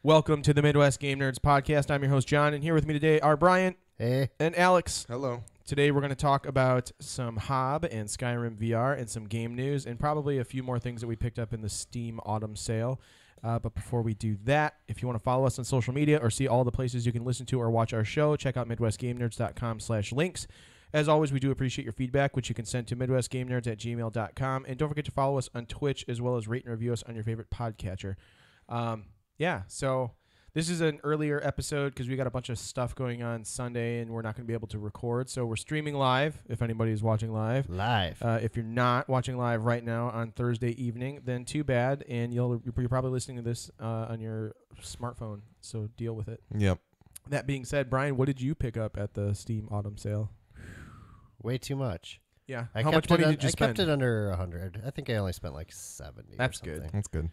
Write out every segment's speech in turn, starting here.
Welcome to the Midwest Game Nerds podcast. I'm your host, John, and here with me today are Brian Hey. and Alex. Hello. Today we're going to talk about some Hob and Skyrim VR and some game news and probably a few more things that we picked up in the Steam Autumn Sale. But before we do that, if you want to follow us on social media or see all the places you can listen to or watch our show, check out MidwestGameNerds.com/links. As always, we do appreciate your feedback, which you can send to MidwestGameNerds@gmail.com. And don't forget to follow us on Twitch as well as rate and review us on your favorite podcatcher. So this is an earlier episode because we got a bunch of stuff going on Sunday and we're not going to be able to record. So we're streaming live if anybody is watching live. If you're not watching live right now on Thursday evening, then too bad. And you're probably listening to this on your smartphone. So deal with it. Yep. That being said, Brian, what did you pick up at the Steam Autumn Sale? Way too much. Yeah. How much money did you spend? I kept it under 100. I think I only spent like 70. That's or something. good. That's good.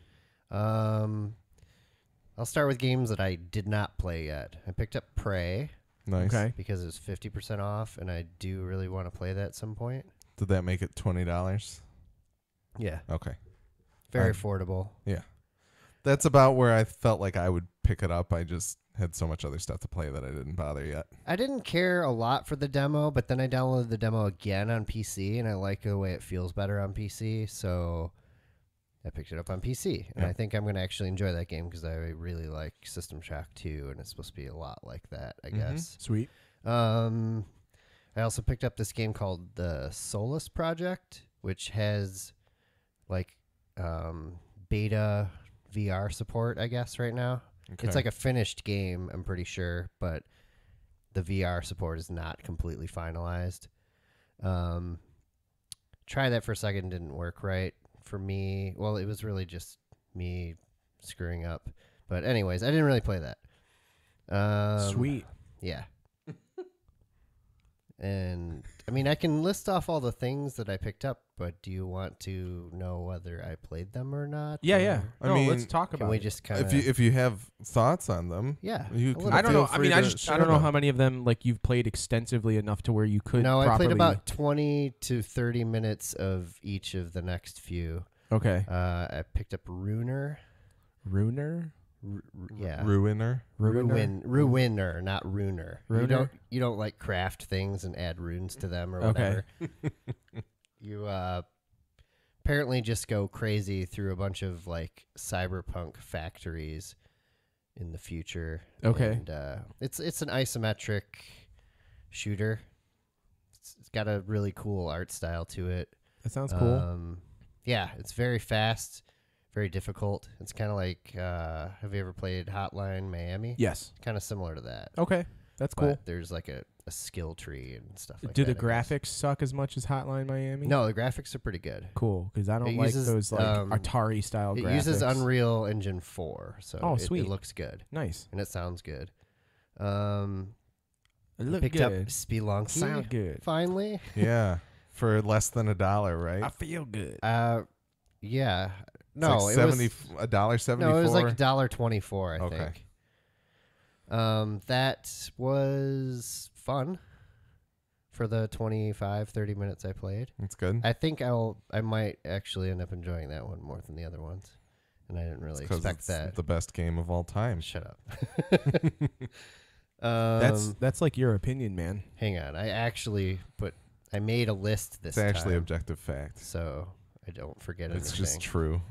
I'll start with games that I did not play yet. I picked up Prey. Nice. Okay. Because it's 50% off, and I do really want to play that at some point. Did that make it $20? Yeah. Okay. Very affordable. Yeah. That's about where I felt like I would pick it up. I just had so much other stuff to play that I didn't bother yet. I didn't care a lot for the demo, but then I downloaded the demo again on PC, and I like the way it feels better on PC, so I picked it up on PC. And I think I'm going to actually enjoy that game because I really like System Shock 2, and it's supposed to be a lot like that, I guess. Sweet. I also picked up this game called the Solus Project, which has like beta VR support, I guess, right now. Okay. It's like a finished game, I'm pretty sure, but the VR support is not completely finalized. Try that for a second, didn't work right for me. Well, it was really just me screwing up. But anyways, I didn't really play that. Sweet. Yeah. And, I mean, I can list off all the things that I picked up, but do you want to know whether I played them or not? Yeah. I No, mean, let's talk about Can we it. just kind of... If you have thoughts on them, Yeah. you a can little. I don't know. I mean, I share don't know them. how many of them like you've played extensively enough to where you could. No, I properly... played about 20 to 30 minutes of each of the next few. Okay. I picked up Ruiner. Yeah. Ruiner. Ruiner, not Ruiner. Ruiner? You don't like craft things and add runes to them or whatever. You apparently just go crazy through a bunch of like cyberpunk factories in the future. Okay. And it's an isometric shooter. It's got a really cool art style to it. That sounds cool. Yeah, it's very fast. Very difficult. It's kind of like, have you ever played Hotline Miami? Yes. Kind of similar to that. Okay. That's cool. But there's like a skill tree and stuff like Do that. the graphics suck as much as Hotline Miami? No, the graphics are pretty good. Cool, because I don't It like uses, those like Atari style It graphics. uses Unreal Engine 4, so sweet. it looks good. Nice. And it sounds good. It looked Picked good. up Spelunky. Sound good. Finally. Yeah. For less than $1, right? I feel good. Yeah. It's No, like it was $1.74. No, it was like $1.24, I Okay. think. That was fun for the 25-30 minutes I played. That's good. I think I might actually end up enjoying that one more than the other ones, and I didn't really expect that. The best game of all time. Shut up. That's like your opinion, man. Hang on, I made a list this It's actually time, objective fact. so I don't forget It's anything. just true.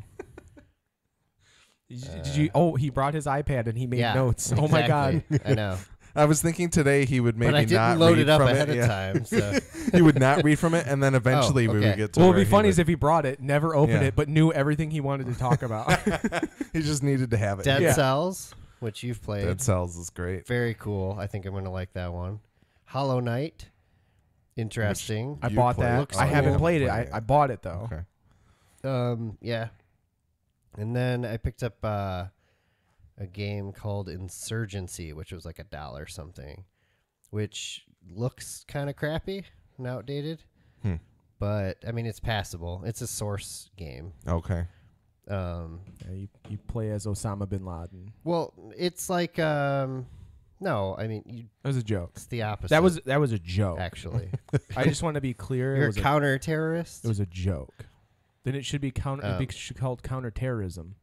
Did you? Oh, he brought his iPad and he made notes. Exactly. Oh my god! I know. I was thinking today he would maybe But I didn't not load read it up from ahead it. of time. So. He would not read from it, and then eventually we okay. would get to What where would be he funny would- is if he brought it, never opened Yeah. it, but knew everything he wanted to talk about. He just needed to have it. Dead Yeah. Cells, which you've played. Dead Cells is great. Very cool. I think I'm going to like that one. Hollow Knight. Interesting. I You bought played that. Looks I cool. haven't played it. Played it. I bought it though. Okay. Yeah. And then I picked up a game called Insurgency, which was like $1 something, which looks kind of crappy and outdated. But, I mean, it's passable. It's a Source game. Okay. Yeah, you play as Osama bin Laden. Well, it's like... no, I mean... That was a joke. It's the opposite. That was a joke. Actually. I just want to be clear. You're It a was counter-terrorist? it was a joke. Then it should be called counterterrorism.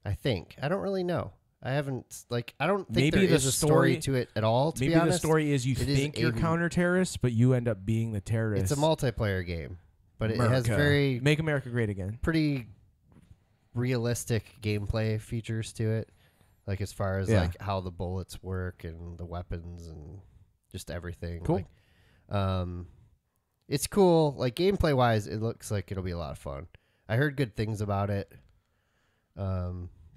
I think. I don't really know. I haven't I don't think Maybe there is the a story story- to it at all. To Maybe be honest, the story is you It is think you're a- counter-terrorists, but you end up being the terrorist. it's a multiplayer game, but it has America. very Make America Great Again. pretty realistic gameplay features to it, like as far as Yeah. like how the bullets work and the weapons and just everything. Cool. It's cool. Like gameplay wise, it looks like it'll be a lot of fun. I heard good things about it.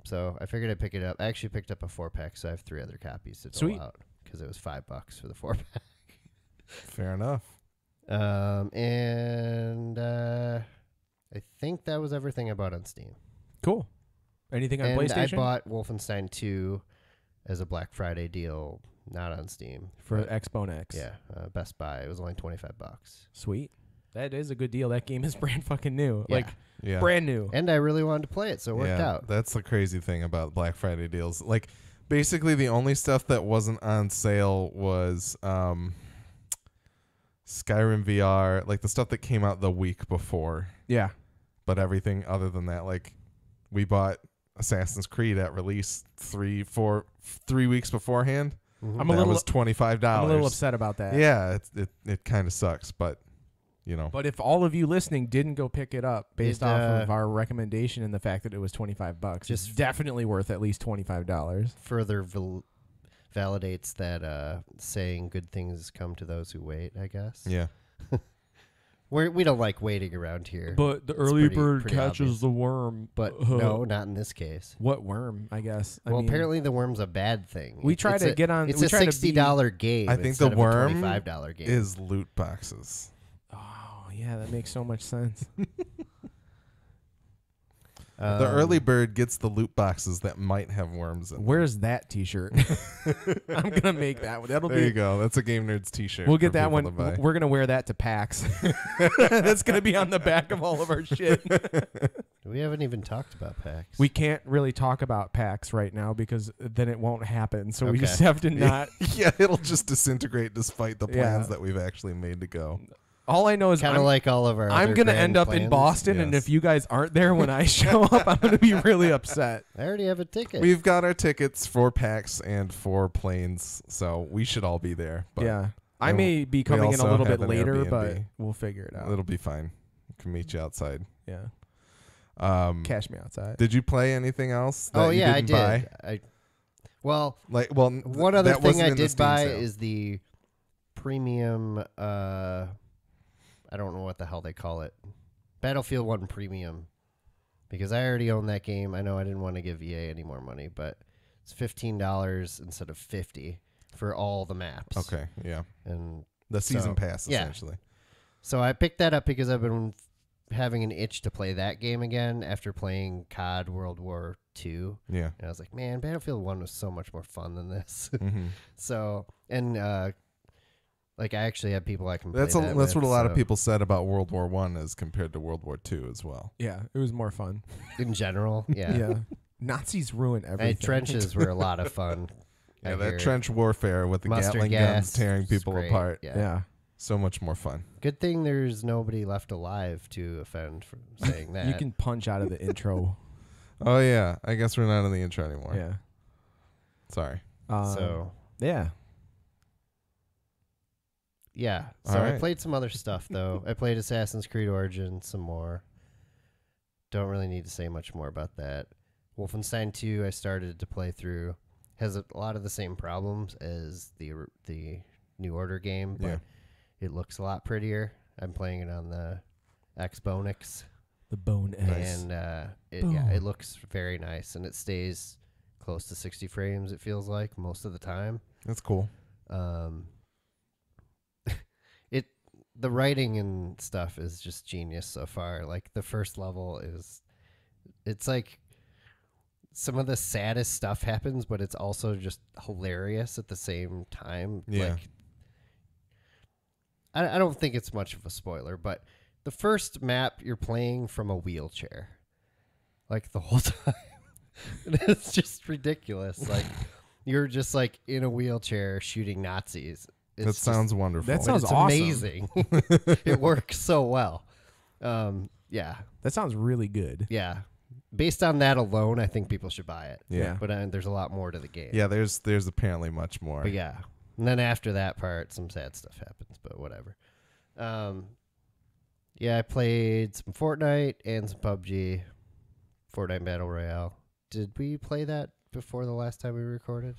So I figured I'd pick it up. I actually picked up a 4-pack, so I have 3 other copies to Sweet. dole out because it was $5 for the 4-pack. Fair enough. And I think that was everything I bought on Steam. Cool. Anything on And PlayStation? I bought Wolfenstein 2 as a Black Friday deal, not on Steam. for but Xbone X. yeah, Best Buy. It was only $25. Sweet. That is a good deal. That game is brand fucking new. Yeah. Like Yeah. brand new. And I really wanted to play it, so it worked out. That's the crazy thing about Black Friday deals. Like, basically, the only stuff that wasn't on sale was Skyrim VR, like the stuff that came out the week before. Yeah. But everything other than that, like, we bought Assassin's Creed at release 3 weeks beforehand. Mhm. I'm a That little- was $25. I'm a little upset about that. Yeah, it kind of sucks, but you know. But if all of you listening didn't go pick it up based It, off of our recommendation and the fact that it was $25, it's Just- definitely worth at least $25. Further validates that saying good things come to those who wait, I guess. Yeah. We don't like waiting around here. But the early bird catches obvious. the worm. But no, not in this case. What worm? I guess. I Well, mean, apparently the worm's a bad thing. we try It's to a- get on. It's we a try to be- $60 game. I think instead the of a worm $25 game. is loot boxes. Oh yeah, that makes so much sense. The early bird gets the loot boxes that might have worms in them. Where's that T-shirt? I'm gonna make that one. That'll There be. you go. That's a Game Nerds t-shirt. We'll for get that people one. to buy. We're gonna wear that to PAX. That's gonna be on the back of all of our shit. We haven't even talked about PAX. We can't really talk about PAX right now because then it won't happen. So we Okay. just have to not. Yeah, it'll just disintegrate despite the plans Yeah. that we've actually made to go. All I know is kind of I'm, like all of our. I'm other gonna grand end up in plans. Boston, and Yes. if you guys aren't there when I show up, I'm gonna be really upset. I already have a ticket. We've got our tickets for PAX and for planes, so we should all be there. But Yeah, I and may be coming in a also little have bit an later, but Airbnb. we'll figure it out. it'll be fine. We can meet you outside. Yeah, Cash cash me outside. Did you play anything else? That oh you yeah, I didn't did. Buy? Well, Well, one other that thing wasn't I in the did Steam buy sale. is the premium. I don't know what the hell they call it. Battlefield 1 Premium, because I already own that game. I know I didn't want to give EA any more money, but it's $15 instead of $50 for all the maps. Okay, yeah, And the season So, pass yeah. essentially. so I picked that up because I've been having an itch to play that game again after playing COD World War II. Yeah. And I was like, man, Battlefield 1 was so much more fun than this. hmm So, and like I actually have people I can play That's that that's with, what a lot of so- people said about World War One as compared to World War Two as well. Yeah, it was more fun. in general. Yeah. Yeah, Nazis ruin everything. And trenches were a lot of fun. Yeah, I that hear. trench warfare with the Mustard Gatling gas guns tearing is people great. apart. Yeah. Yeah. So much more fun. Good thing there's nobody left alive to offend for saying that. You can punch out of the intro. Oh yeah, I guess we're not in the intro anymore. Yeah. Sorry. So yeah. yeah. All So I right. played some other stuff though. I played Assassin's Creed Origins some more. Don't really need to say much more about that. Wolfenstein 2 I started to play through. Has a lot of the same problems as the New Order game, but Yeah. it looks a lot prettier. I'm playing it on the Xbone X, The Bone X. and it Boom. looks very nice, and it stays close to 60 frames. It feels like most of the time. That's cool. The writing and stuff is just genius so far. Like the first level it's like some of the saddest stuff happens, but it's also just hilarious at the same time. Yeah. Like I don't think it's much of a spoiler, but the first map you're playing from a wheelchair, like the whole time. And it's just ridiculous. Like you're just like in a wheelchair shooting Nazis. That It's just- sounds wonderful. That but sounds it's awesome. amazing. It works so well. Yeah, That sounds really good. yeah. based on that alone, I think people should buy it. Yeah. But there's a lot more to the game. Yeah, there's apparently much more. But yeah. And then after that part, some sad stuff happens, but whatever. Yeah, I played some Fortnite and some PUBG. Fortnite Battle Royale. Did we play that before the last time we recorded?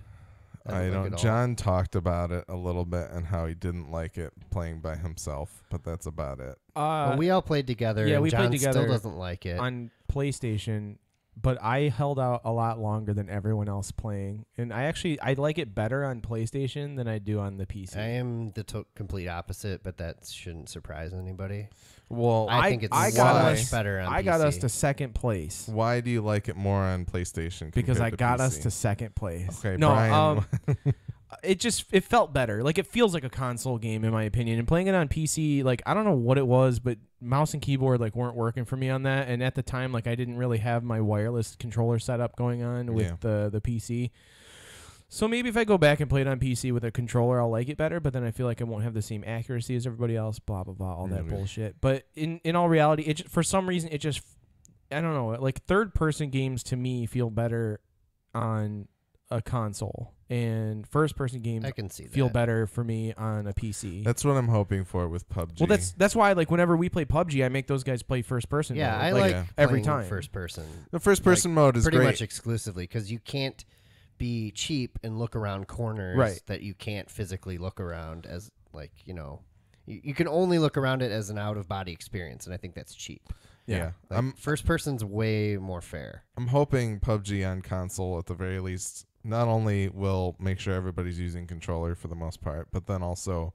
I don't. John talked about it a little bit and how he didn't like it playing by himself, but that's about it. Well, we all played together. Yeah, and we John played together still doesn't like it. on PlayStation, but I held out a lot longer than everyone else playing, and I like it better on PlayStation than I do on the PC. I am the complete opposite, but that shouldn't surprise anybody. Well, I think it's so much better on PC. I got us to second place. Why do you like it more on PlayStation? Because I compared got to us PC? to second place. Okay, no, Brian. it felt better. Like, it feels like a console game in my opinion. And playing it on PC, like, I don't know what it was, but mouse and keyboard like weren't working for me on that. And at the time, like, I didn't really have my wireless controller setup going on with the PC. So maybe if I go back and play it on PC with a controller, I'll like it better. But then I feel like I won't have the same accuracy as everybody else. Blah blah blah, all that bullshit. But in all reality, for some reason, I don't know. Like, third person games to me feel better on a console, and first person games I can see feel that. better for me on a PC. That's what I'm hoping for with PUBG. Well, that's why, like, whenever we play PUBG, I make those guys play first person. Yeah, mode. I like every playing time first person. The first person mode is pretty great. much exclusively because you can't be cheap and look around corners Right. that you can't physically look around as, like, you can only look around it as an out of body experience, and I think that's cheap. Yeah. Like, first person's way more fair. I'm hoping PUBG on console at the very least not only will make sure everybody's using controller for the most part, but then also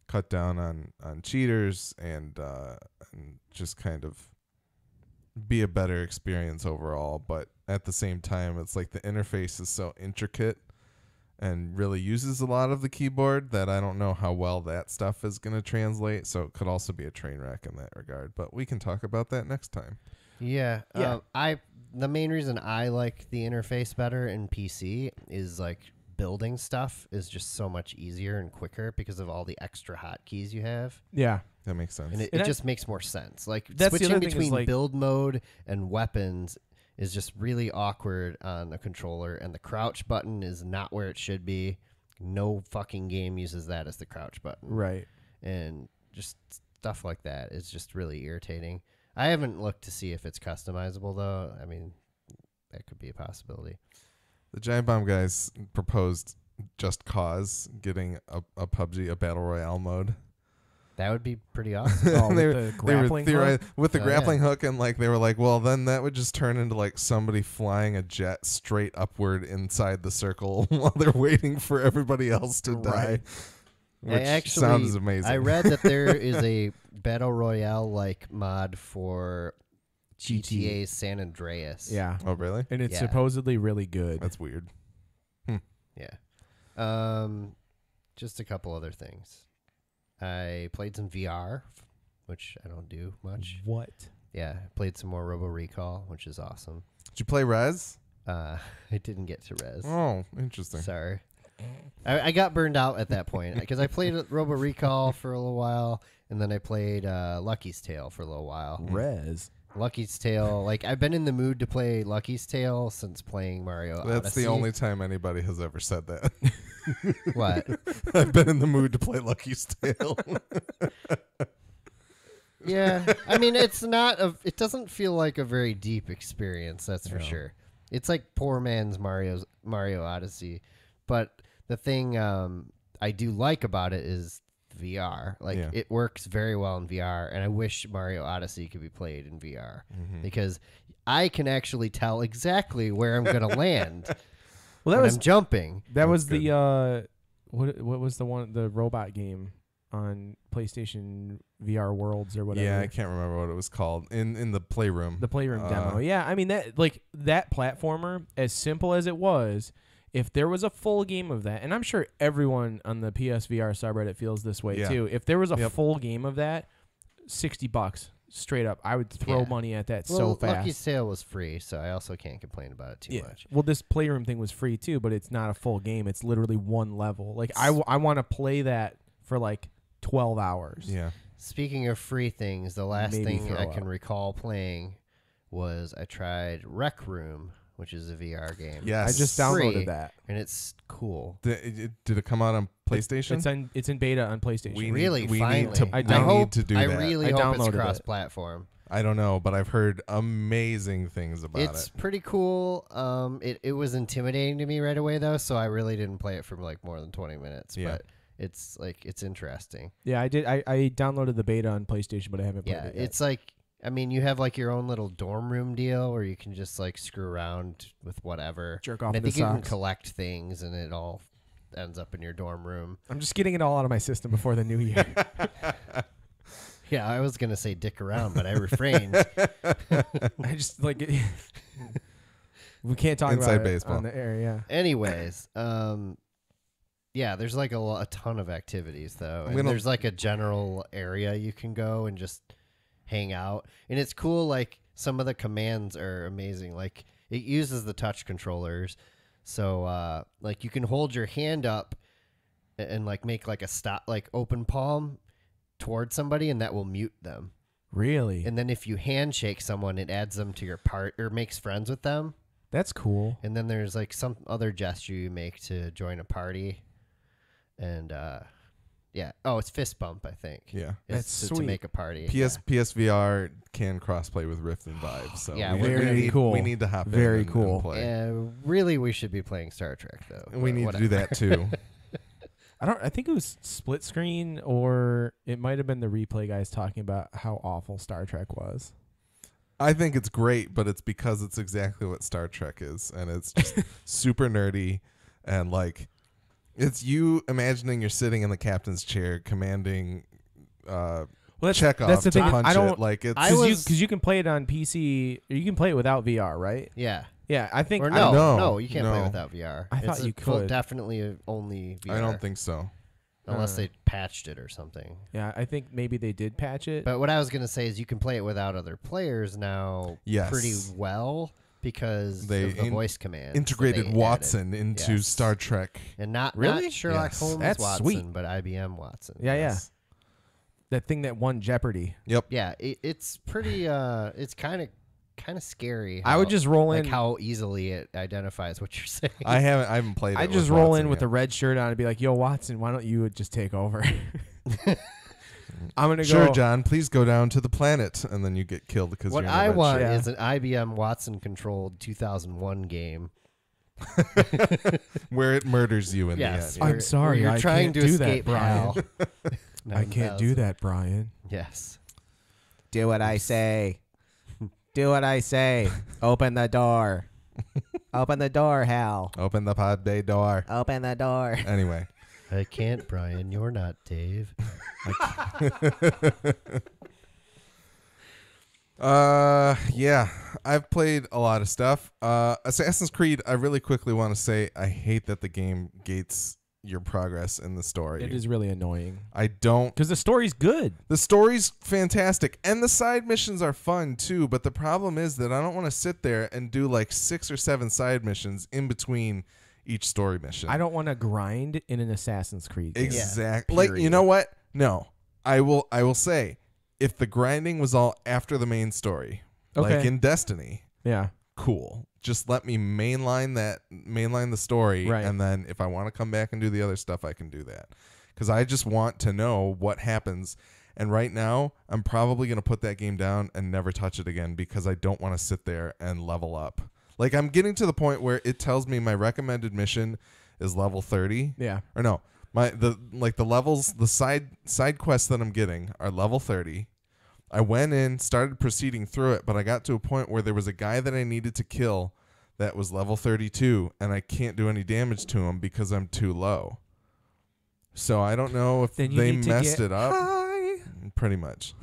cut down on cheaters and just kind of be a better experience overall. But at the same time, it's like the interface is so intricate and really uses a lot of the keyboard that I don't know how well that stuff is going to translate. So it could also be a train wreck in that regard. But we can talk about that next time. Yeah. The main reason I like the interface better in PC is, like, building stuff is just so much easier and quicker because of all the extra hotkeys you have. Yeah. That makes sense. And it just makes more sense. Like, That's the switching other thing is, between like, build mode and weapons is just really awkward on a controller, and the crouch button is not where it should be. No fucking game uses that as the crouch button. Right. And just stuff like that is just really irritating. I haven't looked to see if it's customizable, though. I mean, that could be a possibility. The Giant Bomb guys proposed Just Cause getting a PUBG, a Battle Royale mode. That would be pretty awesome. Oh, with the grappling hook? With the Oh, grappling yeah. hook, and like they were like, well, then that would just turn into like somebody flying a jet straight upward inside the circle while they're waiting for everybody else to die. Which sounds amazing. I read that there is a Battle Royale-like mod for GTA San Andreas. Yeah. Oh, really? And it's Yeah. supposedly really good. That's weird. Yeah. Just a couple other things. I played some VR, which I don't do much. What? Yeah, played some more Robo Recall, which is awesome. Did you play Rez? I didn't get to Res. Oh, interesting. Sorry. I got burned out at that point because I played Robo Recall for a little while, and then I played Lucky's Tale for a little while. Res. Lucky's Tale, like, I've been in the mood to play Lucky's Tale since playing Mario That's Odyssey. the only time anybody has ever said that. What? I've been in the mood to play Lucky's Tale. Yeah, I mean, it doesn't feel like a very deep experience, that's for sure. It's like poor man's Mario Odyssey. But the thing I do like about it is VR. Like, it works very well in VR, and I wish Mario Odyssey could be played in VR because I can actually tell exactly where I'm going to land when I'm jumping. That was the what was the robot game on PlayStation VR Worlds or whatever. Yeah, I can't remember what it was called. In the Playroom. The Playroom demo. Yeah, I mean, that platformer, as simple as it was, if there was a full game of that, and I'm sure everyone on the PSVR subreddit feels this way too. If there was a full game of that, $60 straight up, I would throw money at that so fast. Lucky's Tale was free, so I also can't complain about it too much. Well, this Playroom thing was free too, but it's not a full game. It's literally one level. Like, I want to play that for like 12 hours. Yeah. Speaking of free things, the last Maybe thing throw I can up. recall playing was I tried Rec Room, which is a VR game. Yes. I just Free. downloaded that. And it's cool. Did it come out on PlayStation? It's in beta on PlayStation. We Really, we finally. need to, I we need to do I that. really I hope it's downloaded it. cross-platform. I don't know, but I've heard amazing things about It's it. pretty cool. It was intimidating to me right away though, so I really didn't play it for like more than 20 minutes. Yeah. But it's interesting. Yeah, I did. I downloaded the beta on PlayStation, but I haven't played Yeah, it yet. it's like you have like your own little dorm room deal where you can just like screw around with whatever. Jerk off And I in the think you can socks. collect things, and it all ends up in your dorm room. I'm just getting it all out of my system before the new year. Yeah, I was gonna say dick around, but I refrained. I just like it. We can't talk Inside about baseball. it on the air. Yeah. Anyways, yeah, there's like a ton of activities though, and gonna- there's like a general area you can go and just hang out, and it's cool. Like some of the commands are amazing. Like it uses the touch controllers, so like you can hold your hand up and like make like a stop, like open palm towards somebody, and that will mute them. Really? And then if you handshake someone, it adds them to your part or makes friends with them. That's cool. And then there's like some other gesture you make to join a party. And yeah. Oh, it's fist bump, I think. Yeah. That's to sweet. make a party. PSVR can crossplay with Rift and Vive, so Yeah, very cool. We need to hop Very in cool. and play. And really, we should be playing Star Trek, though. And we But need to do whatever. that too. I think it was split screen, or it might have been the replay guys talking about how awful Star Trek was. I think it's great, but it's because it's exactly what Star Trek is, and it's just super nerdy, and like it's you imagining you're sitting in the captain's chair commanding Chekhov that's the to thing. punch I don't it. Like it's because you can play it on PC, or you can play it without VR, right? Yeah. Yeah, I think. Or I don't- no, you can't play no. without VR. I thought It's you full- could. definitely only VR. I don't think so. Unless they patched it or something. Yeah, I think maybe they did patch it. But what I was going to say is you can play it without other players now Yes. pretty well because They of the voice command. Integrated Watson into Yes. Star Trek. And not Really? Sherlock Yes. Holmes That's Watson, sweet. but IBM Watson. yeah, Yes. that thing that won Jeopardy. Yep. Yeah, it's pretty it's kind of scary. I would just roll in. like how easily it identifies what you're saying. I haven't played it. I just with roll Watson in with yet. the red shirt on and be like, "Yo, Watson, why don't you just take over?" I'm gonna Sure, go. John. Please go down to the planet, and then you get killed because What you're in a I red want shirt. is an IBM Watson controlled 2001 game. shirt, where it murders you in Yes, the end. I'm sorry, You're I trying can't to do that, escape Brian. hell. I can't do 9000. that, Brian. Yes. Do what I say. Do what I say. Open the door. Open the door, Hal. Open the pod bay door. Open the door. Anyway, I can't, Brian. You're not Dave. yeah, I've played a lot of stuff. Assassin's Creed, I really quickly want to say I hate that the game gates your progress in the story. It is really annoying I don't. because the story's good. The story's fantastic, and the side missions are fun too. But the problem is that I don't want to sit there and do like 6 or 7 side missions in between each story mission. I don't want to grind in an Assassin's Creed game. Exactly. Yeah, Like, you period. know what? No, I will say, if the grinding was all after the main story, like Okay. in Destiny, Yeah. cool. Just let me mainline the story, Right. and then if I want to come back and do the other stuff, I can do that. Because I just want to know what happens. And right now, I'm probably going to put that game down and never touch it again because I don't want to sit there and level up. Like, I'm getting to the point where it tells me my recommended mission is level 30. Yeah. Or no, the levels, the side quests that I'm getting are level 30. I went in, started proceeding through it, but I got to a point where there was a guy that I needed to kill that was level 32, and I can't do any damage to him because I'm too low. So I don't know if Then you they need to messed get it up. high. Pretty much.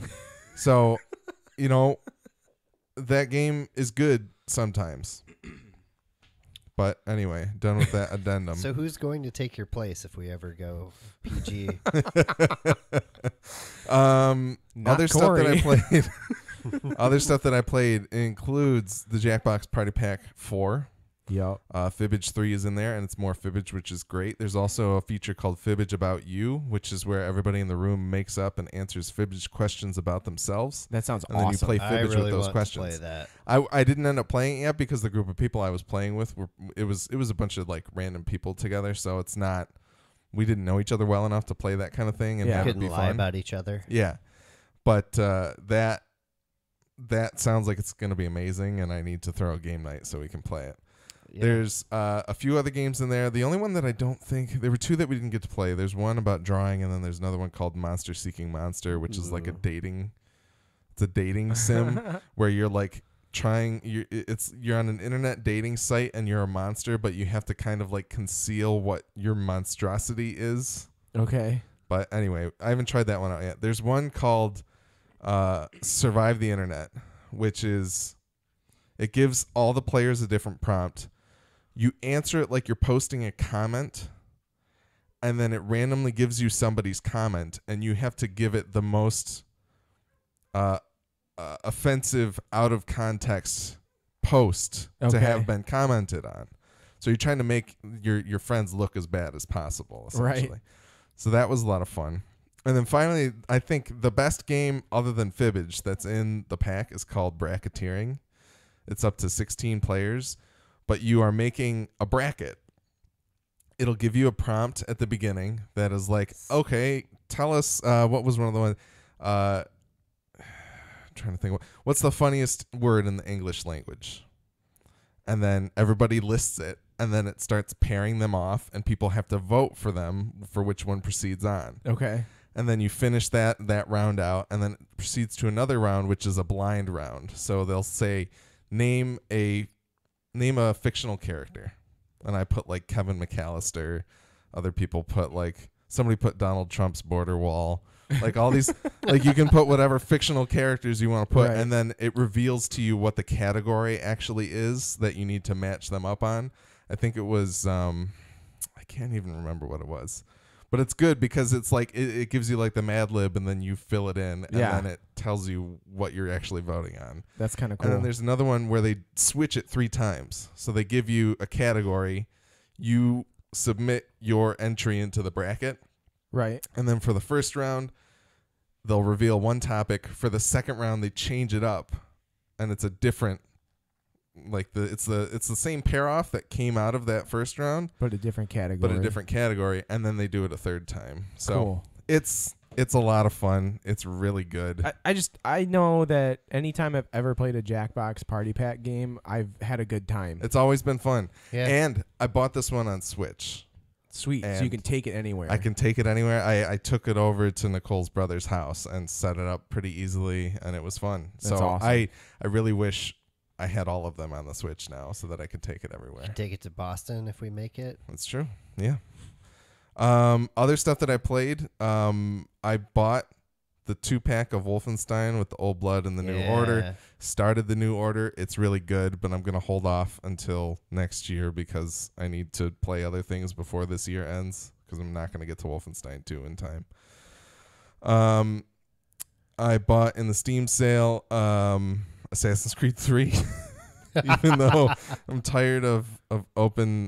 So, that game is good sometimes. But anyway, done with that addendum. So who's going to take your place if we ever go PG? Not Other stuff that I Corey. played. Other stuff that I played includes the Jackbox Party Pack 4. Yep. Fibbage 3 is in there, and it's more Fibbage, which is great. There's also a feature called Fibbage About You, which is where everybody in the room makes up and answers Fibbage questions about themselves. That sounds And awesome. then you play I Fibbage really with those want questions. to play that. I didn't end up playing it yet because the group of people I was playing with it was a bunch of like random people together, so it's not, we didn't know each other well enough to play that kind of thing and Yeah. have it Couldn't be lie fun. about each other. Yeah, but that sounds like it's going to be amazing, and I need to throw a game night so we can play it. Yeah. There's a few other games in there. The only one that I don't think, there were two that we didn't get to play. There's one about drawing, and then there's another one called Monster Seeking Monster, which is like a dating sim where you're like you're on an internet dating site and you're a monster, but you have to kind of like conceal what your monstrosity is. Okay. But anyway, I haven't tried that one out yet. There's one called Survive the Internet, which is, it gives all the players a different prompt. You answer it like you're posting a comment, and then it randomly gives you somebody's comment, and you have to give it the most offensive, out of context post to have been commented on. So you're trying to make your friends look as bad as possible, essentially. Right. So that was a lot of fun. And then finally, I think the best game other than Fibbage that's in the pack is called Bracketeering. It's up to 16 players, but you are making a bracket. It'll give you a prompt at the beginning that is like, okay, tell us what was one of the ones. I'm trying to think. What's the funniest word in the English language? And then everybody lists it, and then it starts pairing them off, and people have to vote for them for which one proceeds on. Okay. And then you finish that round out, and then it proceeds to another round, which is a blind round. So they'll say, name a fictional character. And I put like Kevin McAllister. Other people put like, somebody put Donald Trump's border wall. Like all these, like you can put whatever fictional characters you want to put, Right. and then it reveals to you what the category actually is that you need to match them up on. I think it was, I can't even remember what it was. But it's good because it's like it gives you like the Mad Lib, and then you fill it in, and then it tells you what you're actually voting on. That's kind of cool. And then there's another one where they switch it 3 times. So they give you a category, you submit your entry into the bracket, right. and then for the first round, they'll reveal one topic. For the second round, they change it up, and it's a different. Like it's the same pair off that came out of that first round, But a different category. and then they do it a third time. So Cool. it's a lot of fun. It's really good. I know that anytime I've ever played a Jackbox Party Pack game, I've had a good time. It's always been fun. Yeah. And I bought this one on Switch. Sweet. So you and can take it anywhere. I can take it anywhere. I took it over to Nicole's brother's house and set it up pretty easily, and it was fun. That's so awesome. I really wish I had all of them on the Switch now so that I could take it everywhere. Take it to Boston if we make it. That's true. Yeah. Other stuff that I played, I bought the 2-pack of Wolfenstein with the Old Blood and the New Order. Started the New Order. It's really good, but I'm going to hold off until next year because I need to play other things before this year ends because I'm not going to get to Wolfenstein 2 in time. I bought in the Steam sale Assassin's Creed 3. Even though I'm tired of open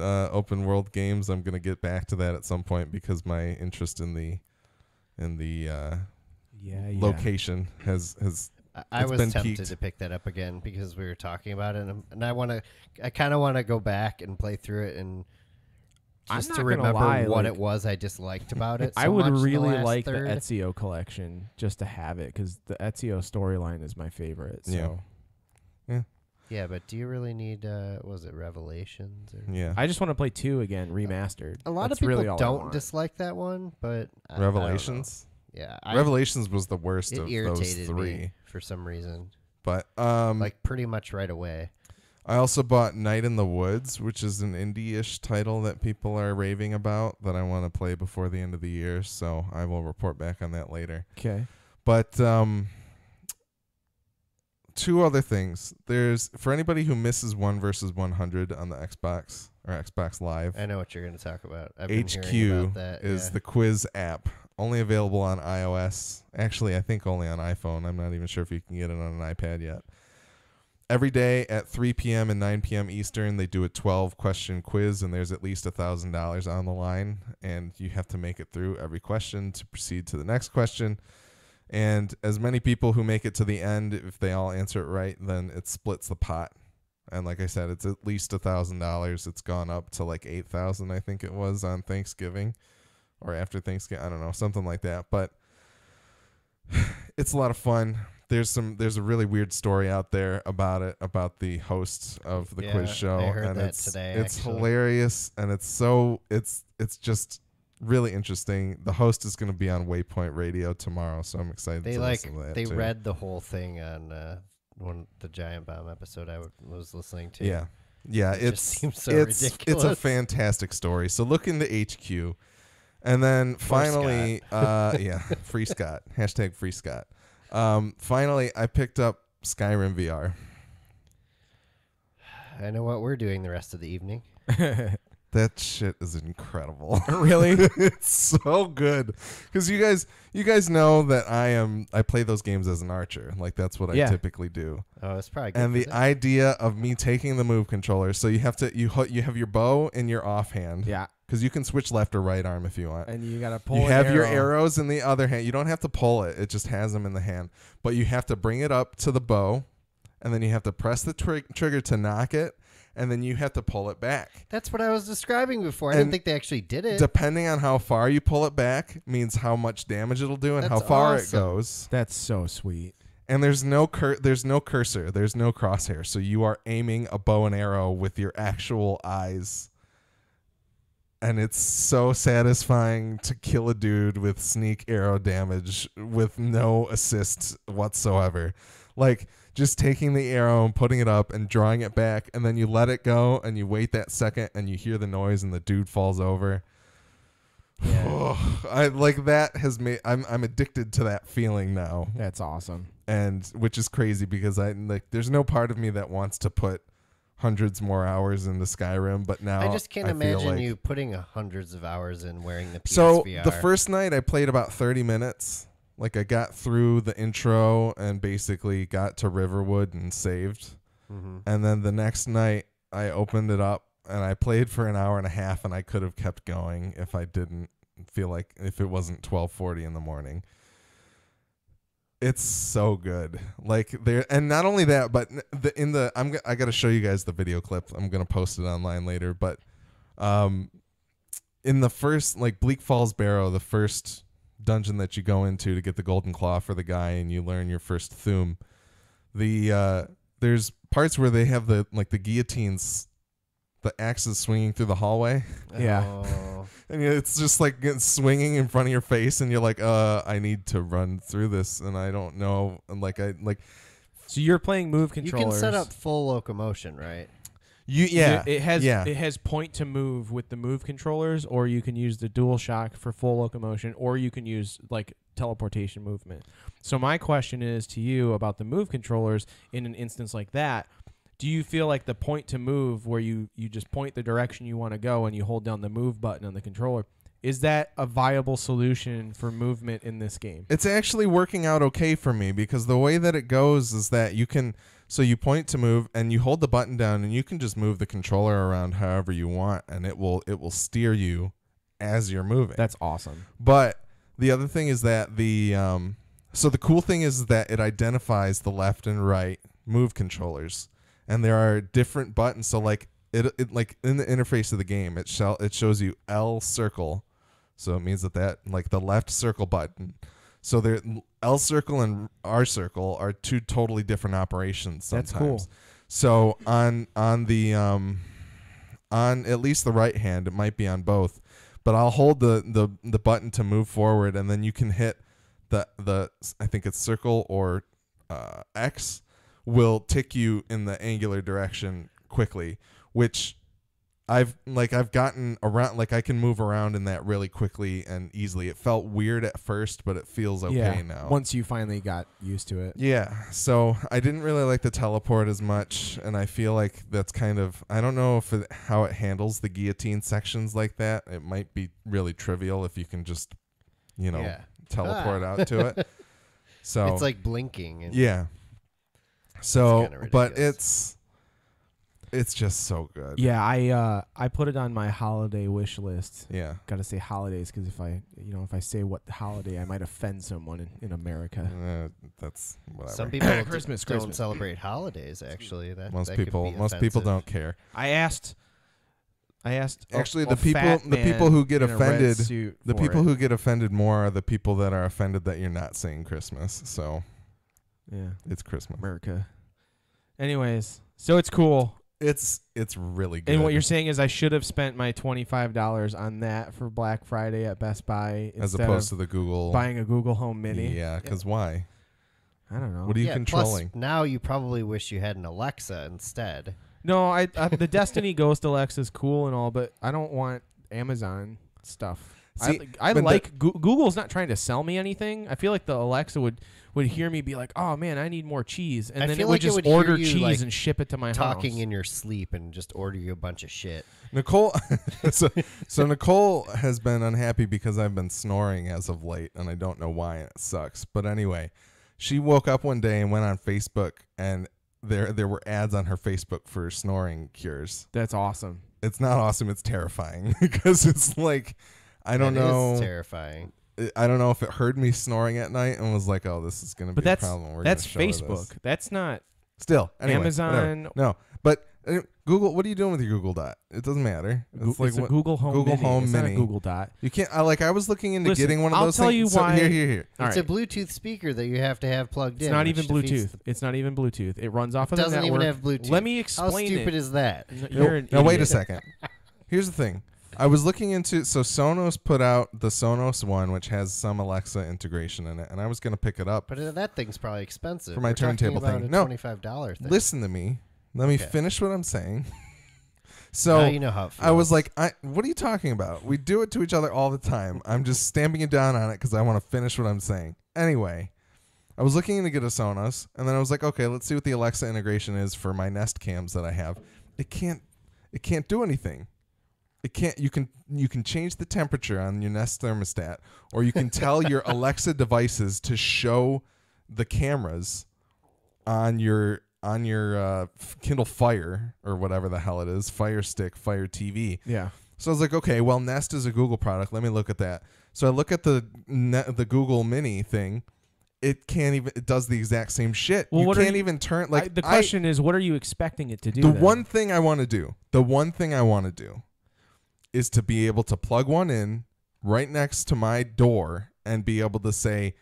world games, I'm gonna get back to that at some point because my interest in the location has I was been tempted peaked. to pick that up again because we were talking about it, and I kind of want to go back and play through it and just I'm to not gonna remember lie, what like, it was I disliked about it. I so would much really the last like third. the Ezio collection just to have it because the Ezio storyline is my favorite. So. Yeah, but do you really need was it Revelations? Or? Yeah. I just want to play 2 again, remastered. A lot That's of people really all I don't want. dislike that one, but I don't Revelations. know. Yeah, Revelations was the worst it of those irritated 3. me for some reason. But Like pretty much right away. I also bought Night in the Woods, which is an indie-ish title that people are raving about that I want to play before the end of the year. So I will report back on that later. Okay. But 2 other things. There's, for anybody who misses 1 versus 100 on the Xbox or Xbox Live, I know what you're going to talk about. I've been HQ hearing about that. is the quiz app, only available on iOS. Actually, I think only on iPhone. I'm not even sure if you can get it on an iPad yet. every day at 3 p.m. and 9 p.m. Eastern, they do a 12-question quiz, and there's at least $1,000 on the line, and you have to make it through every question to proceed to the next question. And as many people who make it to the end, if they all answer it right, then it splits the pot. And like I said, it's at least $1,000. It's gone up to like 8,000, I think it was, on Thanksgiving or after Thanksgiving. I don't know, something like that. But it's a lot of fun. There's a really weird story out there about it, about the hosts of the quiz show. I heard and that it's today, it's actually. hilarious, and it's just really interesting. The host is going to be on Waypoint Radio tomorrow, so I'm excited to listen to that. They too. read the whole thing on the Giant Bomb episode I was listening to. Yeah, It it's just seems so it's ridiculous. a fantastic story. So look into HQ, and then finally, free Scott, #free Scott. Finally, I picked up Skyrim VR. I know what we're doing the rest of the evening. That shit is incredible. Really? It's so good. Because you guys know that I play those games as an archer. Like, that's what I typically do. Oh, it's probably good. And the idea of me taking the move controller, so you have your bow in your offhand. Yeah. Because you can switch left or right arm if you want. And you got to pull You an have your arrow. arrows in the other hand. You don't have to pull it. It just has them in the hand. But you have to bring it up to the bow, and then you have to press the trigger to knock it, and then you have to pull it back. That's what I was describing before. I didn't think they actually did it. Depending on how far you pull it back means how much damage it'll do and That's how far awesome. it goes. That's so sweet. And there's no cursor, there's no crosshair. So you are aiming a bow and arrow with your actual eyes. And it's so satisfying to kill a dude with sneak arrow damage with no assist whatsoever. Like, just taking the arrow and putting it up and drawing it back, and then you let it go and you wait that second and you hear the noise and the dude falls over. Yeah. I'm addicted to that feeling now. That's awesome. And which is crazy because there's no part of me that wants to put hundreds more hours into Skyrim, but now I just can't feel imagine like, you putting hundreds of hours in wearing the PSVR. So the first night I played about 30 minutes. Like, I got through the intro and basically got to Riverwood and saved. Mm-hmm. And then the next night I opened it up and I played for an hour and a half, and I could have kept going if it wasn't 12:40 in the morning. It's so good. Like, there, and not only that, but I got to show you guys the video clip. I'm going to post it online later, but in the first, like, Bleak Falls Barrow, the first dungeon that you go into to get the golden claw for the guy and you learn your first thum, there's parts where they have the guillotines, the axes swinging through the hallway. Yeah. Oh. And it's just like swinging in front of your face, and you're like, I need to run through this, and I don't know. And So you're playing move You controllers. can set up full locomotion, right? It has point to move with the move controllers, or you can use the DualShock for full locomotion, or you can use like teleportation movement. So my question is to you about the move controllers in an instance like that. Do you feel like the point to move, where you just point the direction you want to go and you hold down the move button on the controller, is that a viable solution for movement in this game? It's actually working out okay for me, because the way that it goes is that you point to move and you hold the button down and you can just move the controller around however you want, and it will steer you as you're moving. That's awesome. But the other thing is that the cool thing is that it identifies the left and right move controllers. And there are different buttons. So like it like in the interface of the game, it shows you L circle. So it means that like the left circle button. So there, L circle and R circle are two totally different operations sometimes. That's cool. So on at least the right hand, it might be on both, but I'll hold the button to move forward, and then you can hit the I think it's circle or X will tick you in the angular direction quickly, which I've gotten around, like I can move around in that really quickly and easily. It felt weird at first, but it feels okay now. Once you finally got used to it. Yeah, so I didn't really like the teleport as much, and I feel like that's kind of, I don't know how it handles the guillotine sections like that. It might be really trivial if you can just, teleport out to it. So it's like blinking. yeah. So, kinda but ridiculous. it's just so good. Yeah, I put it on my holiday wish list. Yeah. Got to say holidays because if I say what holiday, I might offend someone in America. That's whatever. Some people Christmas. don't celebrate holidays. Actually, most that could people be don't offensive. care. I asked. Actually, a the fat people man who get in a red offended, suit the for people it. who get offended more are the people that are offended that you're not saying Christmas. So Yeah, it's Christmas. America. Anyways, so it's cool. It's really good. And what you're saying is I should have spent my $25 on that for Black Friday at Best Buy as instead opposed of to the Google buying a Google Home Mini. Yeah, because why? I don't know. What are you Yeah, controlling? Plus, now you probably wish you had an Alexa instead. No, I the Destiny Ghost Alexa is cool and all, but I don't want Amazon stuff. See, I but like Google's not trying to sell me anything. I feel like the Alexa would hear me be like, "Oh man, I need more cheese," and I then feel it would like it just would hear order you, cheese like, and ship it to my Talking house. in your sleep and just order you a bunch of shit. Nicole, so Nicole has been unhappy because I've been snoring as of late, and I don't know why, and it sucks. But anyway, she woke up one day and went on Facebook, and there were ads on her Facebook for snoring cures. That's awesome. It's not awesome. It's terrifying because it's like I don't know. It's terrifying. I don't know if it heard me snoring at night and was like, "Oh, this is going to But be a that's problem." that's gonna show her Facebook. this. That's not Still, anyway, Amazon. whatever. No, but Google. What are you doing with your Google Dot? It doesn't matter. It's like a what- Google Home Google Mini. Home it's Mini. not a Google Dot. You can't. I was looking into Listen, getting one of I'll those tell things. you So why- here. All It's right. a Bluetooth speaker that you have to have plugged It's in. not which even defeats Bluetooth. It's not even Bluetooth. It runs off of Doesn't the even network. have Bluetooth. Let me How explain stupid it. is that? You're an Now wait a idiot. second. Here's the thing. I was looking into Sonos put out the Sonos One, which has some Alexa integration in it, and I was going to pick it up. But that thing's probably expensive. For my We're talking turntable about thing. a No. $25 thing. Listen to me. Let me Okay. finish what I'm saying. Now So you know how it feels. I was like, what are you talking about? We do it to each other all the time. I'm just stamping it down on it because I want to finish what I'm saying. Anyway, I was looking to get a Sonos, and then I was like, okay, let's see what the Alexa integration is for my Nest cams that I have. It can't do anything. It can't. You can change the temperature on your Nest thermostat, or you can tell your Alexa devices to show the cameras on your Kindle Fire or whatever the hell it is, Fire Stick, Fire TV. Yeah. So I was like, okay, well, Nest is a Google product. Let me look at that. So I look at the Google Mini thing. It can't even. It does the exact same shit. Well, You what are can't you- even turn like the question is, what are you expecting it to do? the then? one thing I want to do. The one thing I want to do is to be able to plug one in right next to my door and be able to say,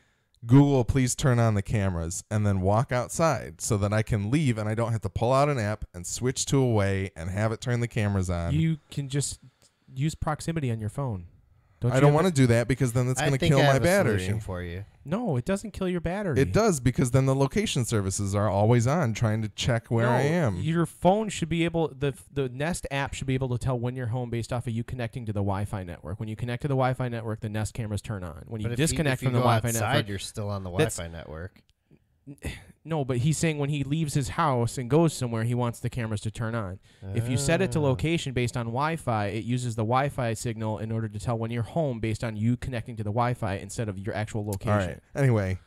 Google, please turn on the cameras, and then walk outside so that I can leave and I don't have to pull out an app and switch to away and have it turn the cameras on. You can just use proximity on your phone. I don't want to do that because then it's I going to think kill I my have a battery. solution for you. No, it doesn't kill your battery. It does because then the location services are always on trying to check where I am. Your phone should be able the Nest app should be able to tell when you're home based off of you connecting to the Wi-Fi network. When you connect to the Wi-Fi network, the Nest cameras turn on. When you But disconnect if you from the go Wi-Fi outside, network, you're still on the That's- Wi-Fi network. no, but he's saying when he leaves his house and goes somewhere, he wants the cameras to turn on. If you set it to Ah. location based on Wi-Fi, it uses the Wi-Fi signal in order to tell when you're home based on you connecting to the Wi-Fi instead of your actual location. All right. Anyway,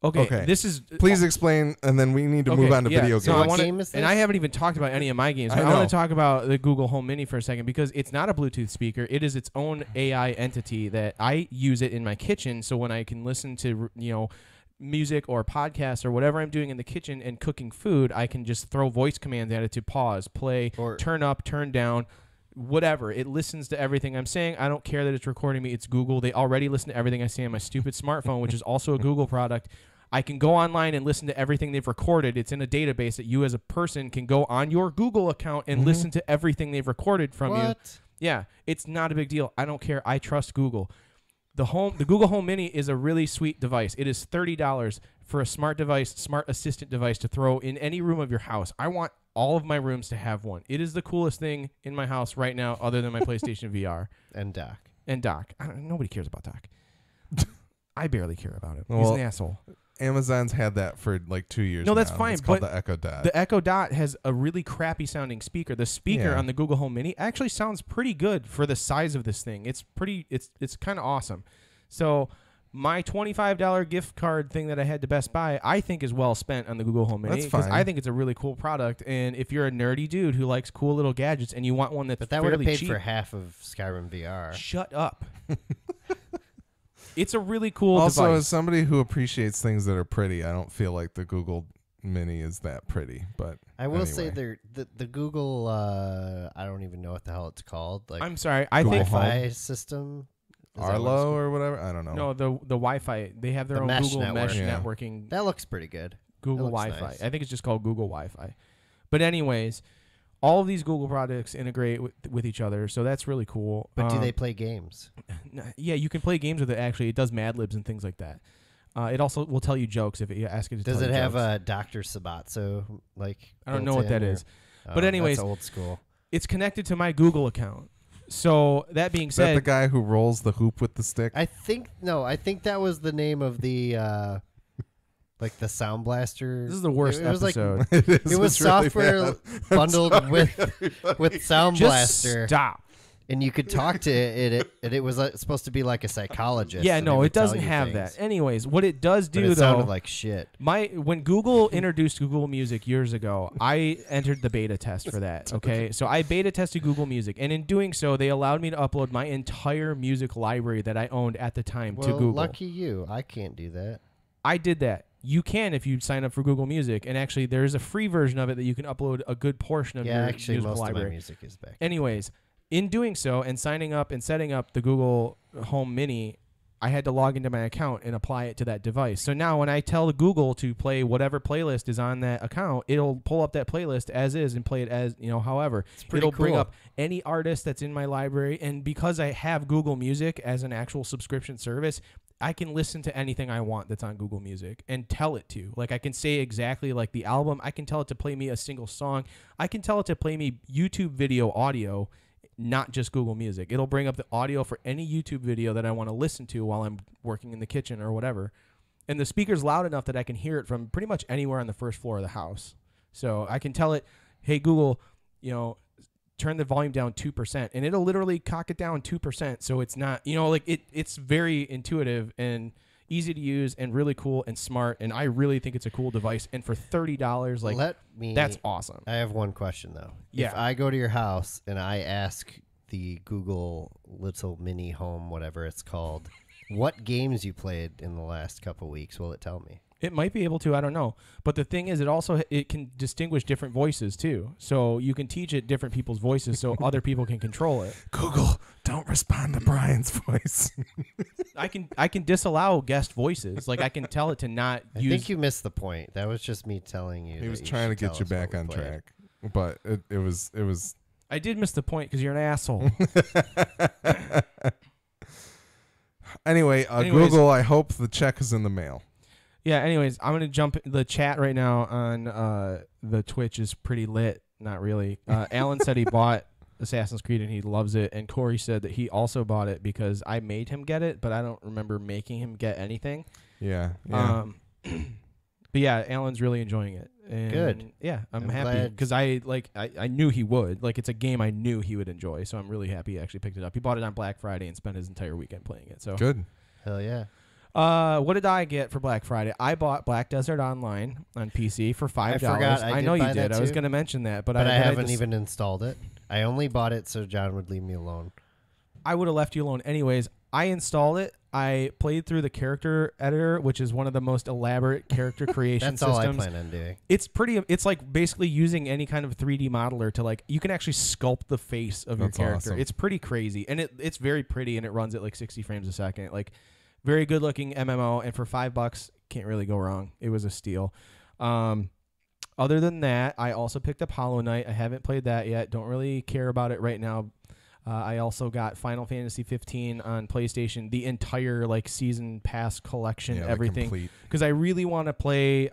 Okay. This is please explain, and then we need to move on to video so games. I wanna- game is and this? I haven't even talked about any of my games. I I want know. to talk about the Google Home Mini for a second because it's not a Bluetooth speaker. It is its own AI entity that I use it in my kitchen. So when I can listen to music or podcasts or whatever I'm doing in the kitchen and cooking food, I can just throw voice commands at it to pause, play, Or- turn up, turn down. Whatever. It listens to everything I'm saying. I don't care that it's recording me. It's Google. They already listen to everything I say on my stupid smartphone, which is also a Google product. I can go online and listen to everything they've recorded. It's in a database that you as a person can go on your Google account and listen to everything they've recorded from you. What? Yeah, it's not a big deal. I don't care. I trust Google. The Google Home Mini is a really sweet device. It is $30 for a smart device, smart assistant device to throw in any room of your house. I want all of my rooms to have one. It is the coolest thing in my house right now other than my PlayStation VR And Doc. and Doc. Nobody cares about Doc. I barely care about it. He's Well, an asshole. Amazon's had that for like 2 years. No, that's now. fine, It's called but the Echo Dot. The Echo Dot has a really crappy sounding speaker. The speaker Yeah. on the Google Home Mini actually sounds pretty good for the size of this thing. It's kind of awesome. So my $25 gift card thing that I had to Best Buy, I think is well spent on the Google Home Mini. That's fine. I think it's a really cool product. And if you're a nerdy dude who likes cool little gadgets and you want one that's But that would have fairly paid cheap, for half of Skyrim VR. shut up. It's a really cool Also, device. as somebody who appreciates things that are pretty, I don't feel like the Google Mini is that pretty. But I will say anyway. the Google I don't even know what the hell it's called. Like I'm sorry. I think Wi-Fi system. Is that what it's Arlo called? or whatever. I don't know. no, the Wi-Fi. They have their The own mesh Google network. Mesh Yeah. networking. That looks pretty good. Google looks Wi-Fi. nice. I think it's just called Google Wi-Fi. But anyways, all of these Google products integrate with each other, so that's really cool. But do they play games? Yeah, you can play games with it. Actually, it does Mad Libs and things like that. It also will tell you jokes if you ask it to. Does tell it you have jokes. a Dr. Sabatso like? I don't know what that is. But That's anyways, old school. It's connected to my Google account. So that being Is that the said, guy who rolls the hoop with the stick? I think that was the name of the like the Sound Blaster. this is the worst it was like episode. It it was it's really software bad. bundled with Sound Just Blaster, stop. and you could talk to it. And it was supposed to be like a psychologist. Yeah, and no, would it tell doesn't you have things. that. Anyways, what it does But do it though, sounded like shit. when Google introduced Google Music years ago, I entered the beta test for that. Okay, so I beta tested Google Music, and in doing so, they allowed me to upload my entire music library that I owned at the time to Well, Google. lucky you. I can't do that. I did that. You can if you sign up for Google Music, and actually, there's a free version of it that you can upload a good portion of Yeah, your actually, musical most library. of my music is back. Anyways, in doing so and signing up and setting up the Google Home Mini, I had to log into my account and apply it to that device. So now when I tell Google to play whatever playlist is on that account, it'll pull up that playlist as is and play it as, however. pretty It'll bring cool. up any artist that's in my library. And because I have Google Music as an actual subscription service, I can listen to anything I want that's on Google Music and tell it to. Like I can say exactly like the album. I can tell it to play me a single song. I can tell it to play me YouTube video audio, not just Google Music. It'll bring up the audio for any YouTube video that I want to listen to while I'm working in the kitchen or whatever. And the speaker's loud enough that I can hear it from pretty much anywhere on the first floor of the house. So I can tell it, hey, Google, turn the volume down 2%, and it'll literally cock it down 2%. So it's not, it's very intuitive and easy to use and really cool and smart. And I really think it's a cool device. And for $30, that's awesome. I have one question though. Yeah. If I go to your house and I ask the Google little mini home, whatever it's called, what games you played in the last couple weeks, will it tell me? It might be able to, I don't know. But the thing is, it can distinguish different voices too. So you can teach it different people's voices so other people can control it. Google, don't respond to Brian's voice. I can disallow guest voices. Like I can tell it to not I use. think you missed the point. That was just me telling you. He was that trying to should get tell you us what back we on played. track, but it was. I did miss the point because you're an asshole. Anyway, Anyways. Google, I hope the check is in the mail. Yeah, anyways, I'm going to jump. The chat right now on the Twitch is pretty lit. Not really. Alan said he bought Assassin's Creed and he loves it. And Corey said that he also bought it because I made him get it, but I don't remember making him get anything. Yeah. But yeah, Alan's really enjoying it. And Good. Yeah, I'm I'm happy glad. because I knew he would. Like, it's a game I knew he would enjoy. So I'm really happy he actually picked it up. He bought it on Black Friday and spent his entire weekend playing it. So Good. Hell yeah. what did I get for Black Friday? I bought Black Desert Online on PC for $5. I forgot I know did you buy did. that I was too. going to mention that, but I haven't just- even installed it. I only bought it so John would leave me alone. I would have left you alone anyways. I installed it. I played through the character editor, which is one of the most elaborate character creation That's all I systems. plan on doing. It's like basically using any kind of 3D modeler to you can actually sculpt the face of That's your character. awesome. It's pretty crazy. And it's very pretty and it runs at like 60 frames a second. Like very good looking MMO, and for $5 can't really go wrong. It was a steal. Other than that, I also picked up Hollow Knight. I haven't played that yet. Don't really care about it right now. I also got Final Fantasy 15 on PlayStation, the entire season pass collection, Yeah, everything. Complete. Because I really want to play.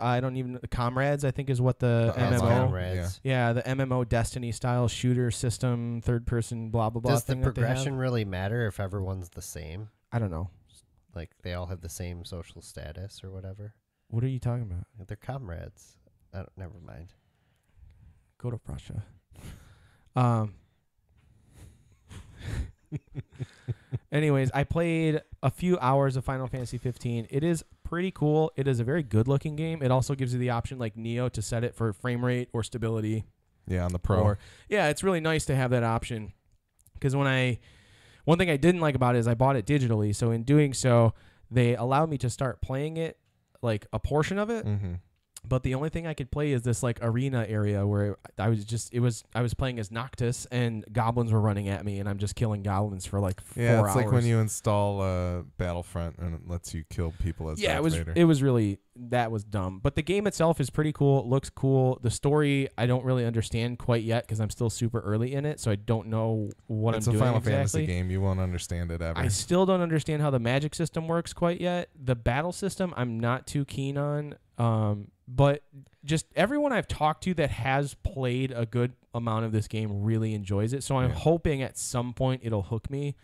Comrades, I think is what the That's MMO. Comrades. Yeah, the MMO Destiny style shooter system, third person, blah blah blah. Does the thing that they have. progression really matter if everyone's the same? I don't know. Like they all have the same social status or whatever? What are you talking about? They're comrades. Never mind. Go to Prussia. Anyways, I played a few hours of Final Fantasy 15. It is pretty cool. It is a very good-looking game. It also gives you the option, like Neo, to set it for frame rate or stability. Yeah, on the Pro. Yeah, it's really nice to have that option. Because one thing I didn't like about it is I bought it digitally. So in doing so, they allowed me to start playing it, like a portion of it. Mm-hmm. But the only thing I could play is this like arena area where I was playing as Noctis and goblins were running at me and I'm just killing goblins for like 4 hours. Yeah, it's like when you install Battlefront and it lets you kill people as Darth Vader. It was really, that was dumb. But the game itself is pretty cool. It looks cool. The story I don't really understand quite yet because I'm still super early in it, so I don't know what I'm doing exactly. It's a Final Fantasy game. You won't understand it ever. I still don't understand how the magic system works quite yet. The battle system I'm not too keen on. But just everyone I've talked to that has played a good amount of this game really enjoys it. So I'm hoping at some point it'll hook me.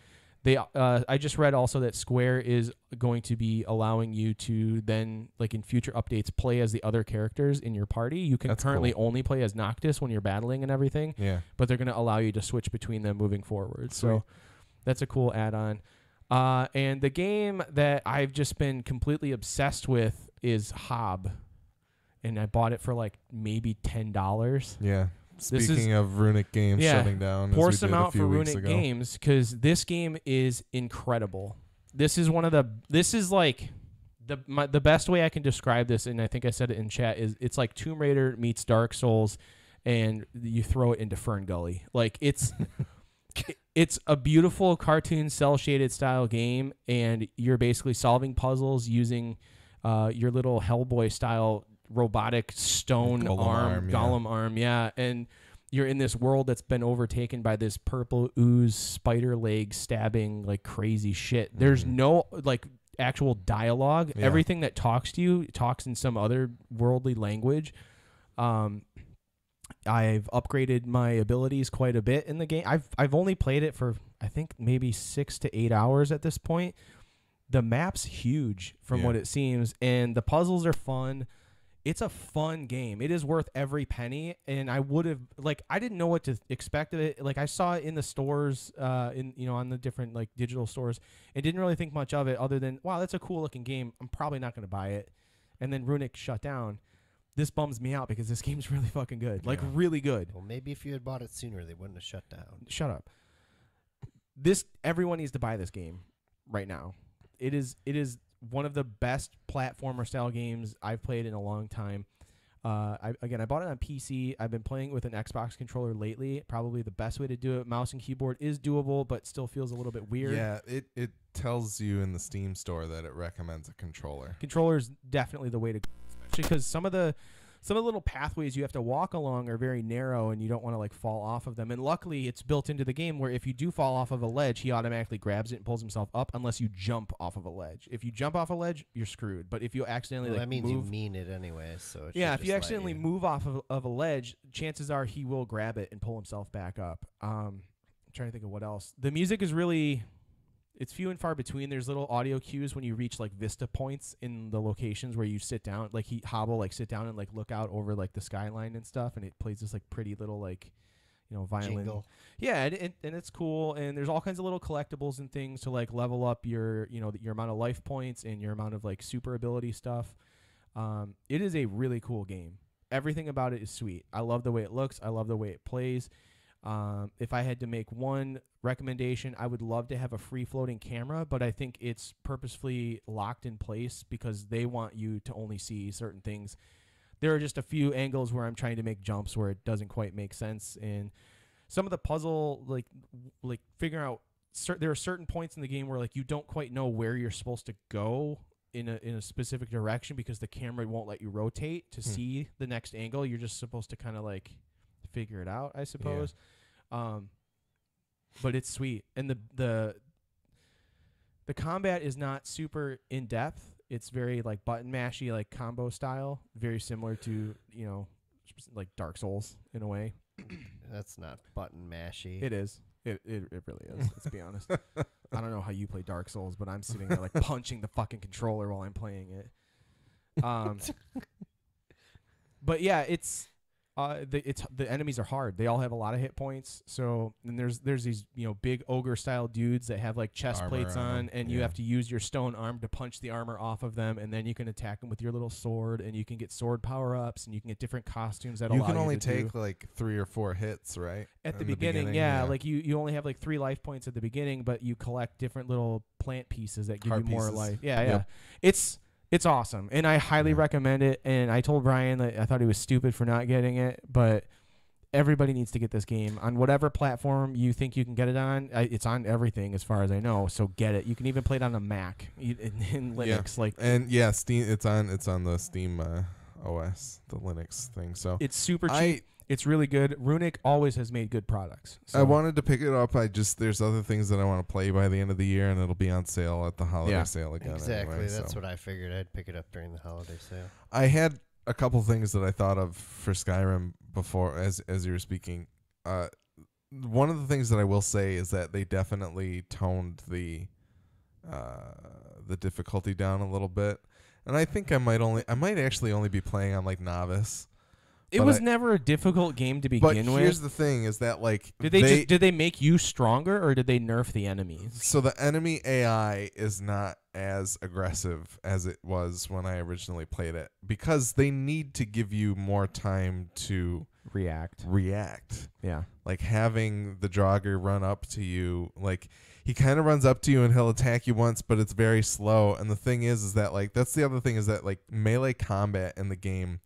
I just read also that Square is going to be allowing you to then, like in future updates, play as the other characters in your party. You can currently only play as Noctis when you're battling and everything. Yeah. But they're going to allow you to switch between them moving forward. So that's a cool add-on. And the game that I've just been completely obsessed with is Hob. And I bought it for like maybe $10. Yeah. Speaking of Runic Games shutting down, pour some out for Runic Games because this game is incredible. This is like the best way I can describe this, and I think I said it in chat, is it's like Tomb Raider meets Dark Souls, and you throw it into Fern Gully. Like it's it's a beautiful cartoon cell shaded style game, and you're basically solving puzzles using your little Hellboy style robotic stone golem arm, and you're in this world that's been overtaken by this purple ooze spider leg stabbing like crazy shit. There's no like actual dialogue. Everything that talks to you talks in some other worldly language. I've upgraded my abilities quite a bit in the game. I've only played it for I think maybe 6 to 8 hours at this point. The map's huge from what it seems, and the puzzles are fun. It's a fun game. It is worth every penny, and I would have I didn't know what to expect of it. Like I saw it in the stores, on the different like digital stores, and didn't really think much of it other than wow, that's a cool looking game. I'm probably not going to buy it. And then Runic shut down. This bums me out because this game's really fucking good, really good. Well, maybe if you had bought it sooner, they wouldn't have shut down. Shut up. Everyone needs to buy this game right now. It is one of the best platformer style games I've played in a long time. I bought it on PC. I've been playing it with an Xbox controller lately. Probably the best way to do it. Mouse and keyboard is doable, but still feels a little bit weird. Yeah, it tells you in the Steam store that it recommends a controller. Controller's definitely the way to go, especially because some of the little pathways you have to walk along are very narrow and you don't want to like fall off of them. And luckily it's built into the game where if you do fall off of a ledge, he automatically grabs it and pulls himself up unless you jump off of a ledge. If you jump off a ledge, you're screwed. But if you accidentally that means move, you mean it anyway. So if you accidentally move off of a ledge, chances are he will grab it and pull himself back up. I'm trying to think of what else. The music is really... It's few and far between. There's little audio cues when you reach like vista points in the locations where you sit down. Like Hob will like sit down and like look out over like the skyline and stuff, and it plays this like pretty little like, violin. Jingle. Yeah, and it's cool. And there's all kinds of little collectibles and things to like level up your your amount of life points and your amount of like super ability stuff. It is a really cool game. Everything about it is sweet. I love the way it looks. I love the way it plays. If I had to make one recommendation, I would love to have a free floating camera, but I think it's purposefully locked in place because they want you to only see certain things. There are just a few angles where I'm trying to make jumps where it doesn't quite make sense, and some of the puzzle like figuring out there are certain points in the game where like you don't quite know where you're supposed to go in a specific direction because the camera won't let you rotate to see the next angle. You're just supposed to kind of like figure it out, I suppose. But it's sweet, and the combat is not super in depth. It's very like button mashy, like combo style, very similar to like Dark Souls in a way. That's not button mashy. It is. It really is. Let's be honest. I don't know how you play Dark Souls, but I'm sitting there like punching the fucking controller while I'm playing it. But yeah, it's the enemies are hard. They all have a lot of hit points. So and there's these big ogre style dudes that have like chest Armor plates on on, 'em, and you have to use your stone arm to punch the armor off of them, and then you can attack them with your little sword, and you can get sword power ups, and you can get different costumes that You allow can only to take do. like 3 or 4 hits, right? At the In beginning, like you only have like 3 life points at the beginning, but you collect different little plant pieces that give Heart you more pieces. life. Yeah, Yep. yeah. It's awesome, and I highly Yeah. recommend it. And I told Brian that I thought he was stupid for not getting it, but everybody needs to get this game on whatever platform you think you can get it on. It's on everything as far as I know, so get it. You can even play it on a Mac in Linux. Steam. It's on the Steam OS, the Linux thing. So It's super cheap. It's really good. Runic always has made good products. So. I wanted to pick it up. There's other things that I want to play by the end of the year, and it'll be on sale at the holiday sale again. Exactly. Anyway, That's so. what I figured. I'd pick it up during the holiday sale. I had a couple things that I thought of for Skyrim before, as you were speaking. One of the things that I will say is that they definitely toned the difficulty down a little bit, and I think I might actually only be playing on like novice. It was never a difficult game to begin with. But here's the thing: is that like did they make you stronger, or did they nerf the enemies? So the enemy AI is not as aggressive as it was when I originally played it, because they need to give you more time to react. Yeah, like having the Draugr run up to you, like he kind of runs up to you and he'll attack you once, but it's very slow. And the thing is that like that's the other thing, is that like melee combat in the game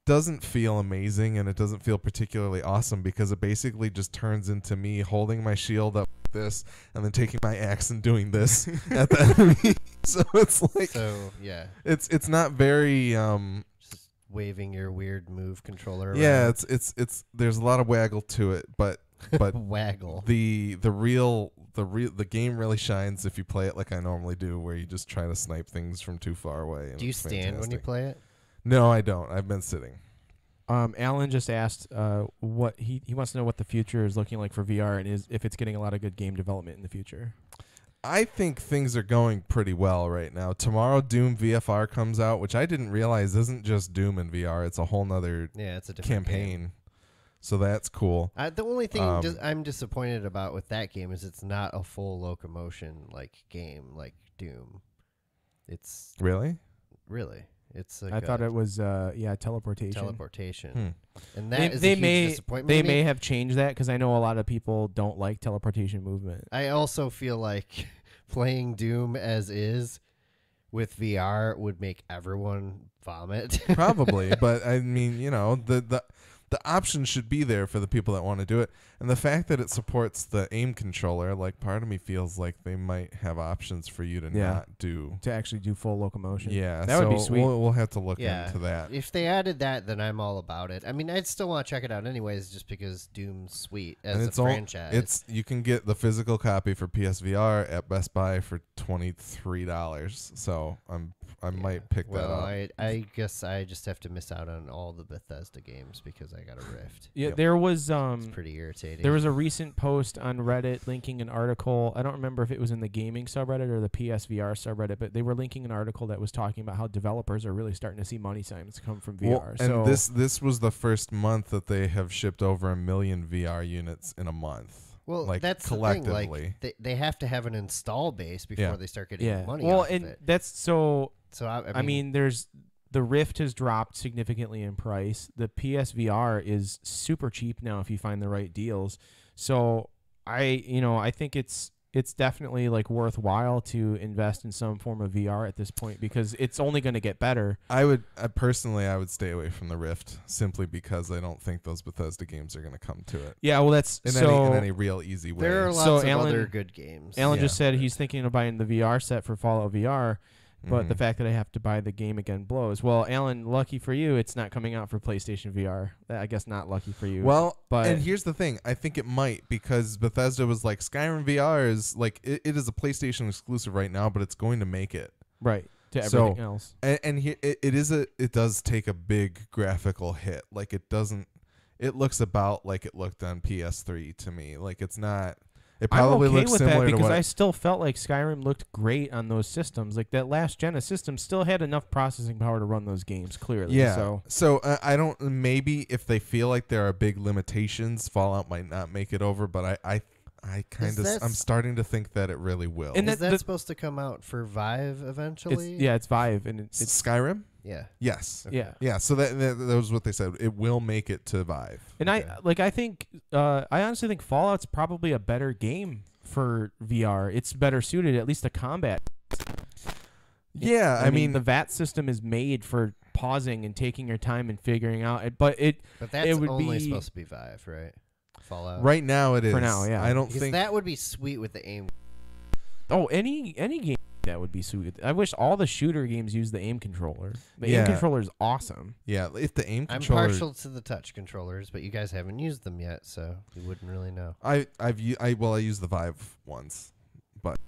doesn't feel amazing, and it doesn't feel particularly awesome, because it basically just turns into me holding my shield up like this and then taking my axe and doing this at the enemy. So it's like, it's not very Just waving your weird move controller around. yeah, it's there's a lot of waggle to it, but waggle. the game really shines if you play it like I normally do, where you just try to snipe things from too far away. Do you stand when you play it? No, I don't. I've been sitting. Alan just asked what he wants to know what the future is looking like for VR, and if it's getting a lot of good game development in the future. I think things are going pretty well right now. Tomorrow, Doom VFR comes out, which I didn't realize isn't just Doom in VR. It's a whole nother it's a different campaign. game. So that's cool. The only thing I'm disappointed about with that game is it's not a full locomotion like game like Doom. It's Really? It's like I thought it was teleportation. Teleportation. And that is they a huge may disappointment. they to me. may have changed that, because I know a lot of people don't like teleportation movement. I also feel like playing Doom as is with VR would make everyone vomit. Probably, but I mean, the option should be there for the people that want to do it. And the fact that it supports the aim controller, like part of me feels like they might have options for you to not do. To actually do full locomotion. Yeah, that would be sweet. We'll have to look into that. If they added that, then I'm all about it. I mean, I'd still want to check it out anyways, just because Doom's sweet as a franchise. You can get the physical copy for PSVR at Best Buy for $23. So I might pick that up. I guess I just have to miss out on all the Bethesda games because I got a Rift. Yeah, there was it's pretty irritating. There was a recent post on Reddit linking an article. I don't remember if it was in the gaming subreddit or the PSVR subreddit, but they were linking an article that was talking about how developers are really starting to see money signs come from VR. And this was the first month that they have shipped over 1 million VR units in a month. Well, like that's collectively. the thing. Like, they have to have an install base before they start getting money well, off and of it. that's so. So I mean, there's the Rift has dropped significantly in price. The PSVR is super cheap now if you find the right deals. So I think it's definitely like worthwhile to invest in some form of VR at this point, because it's only going to get better. I would stay away from the Rift simply because I don't think those Bethesda games are going to come to it. Yeah, well, that's in any real easy way. There are lots of other good games. Alan just said he's thinking of buying the VR set for Fallout VR. But the fact that I have to buy the game again blows. Well, Alan, lucky for you, it's not coming out for PlayStation VR. I guess not lucky for you. Well, and here's the thing. I think it might, because Bethesda was like, Skyrim VR is like, it is a PlayStation exclusive right now, but it's going to make it. Right. To everything else. And it does take a big graphical hit. Like it looks about like it looked on PS3 to me. Like it's not It probably I'm okay looks with similar that to because what I still felt like Skyrim looked great on those systems. Like that last gen of system still had enough processing power to run those games clearly. Yeah. So I don't. Maybe if they feel like there are big limitations, Fallout might not make it over. But I kind of. I'm starting to think that it really will. And is that supposed to come out for Vive eventually? It's Vive, and it's Skyrim. Yeah. Yes. Okay. Yeah. So that was what they said. It will make it to Vive. And I honestly think Fallout's probably a better game for VR. It's better suited, at least to combat. Yeah, I mean the VAT system is made for pausing and taking your time and figuring out. But that's it would only be, supposed to be Vive, right? Fallout. right now it is. For now, yeah. I don't Because think that would be sweet with the aim. Oh, any game that would be suited. I wish all the shooter games use the aim controller. The Yeah. aim controller is awesome. Yeah, if the aim I'm controller. partial to the touch controllers, but you guys haven't used them yet, so you wouldn't really know. I use the Vive ones, but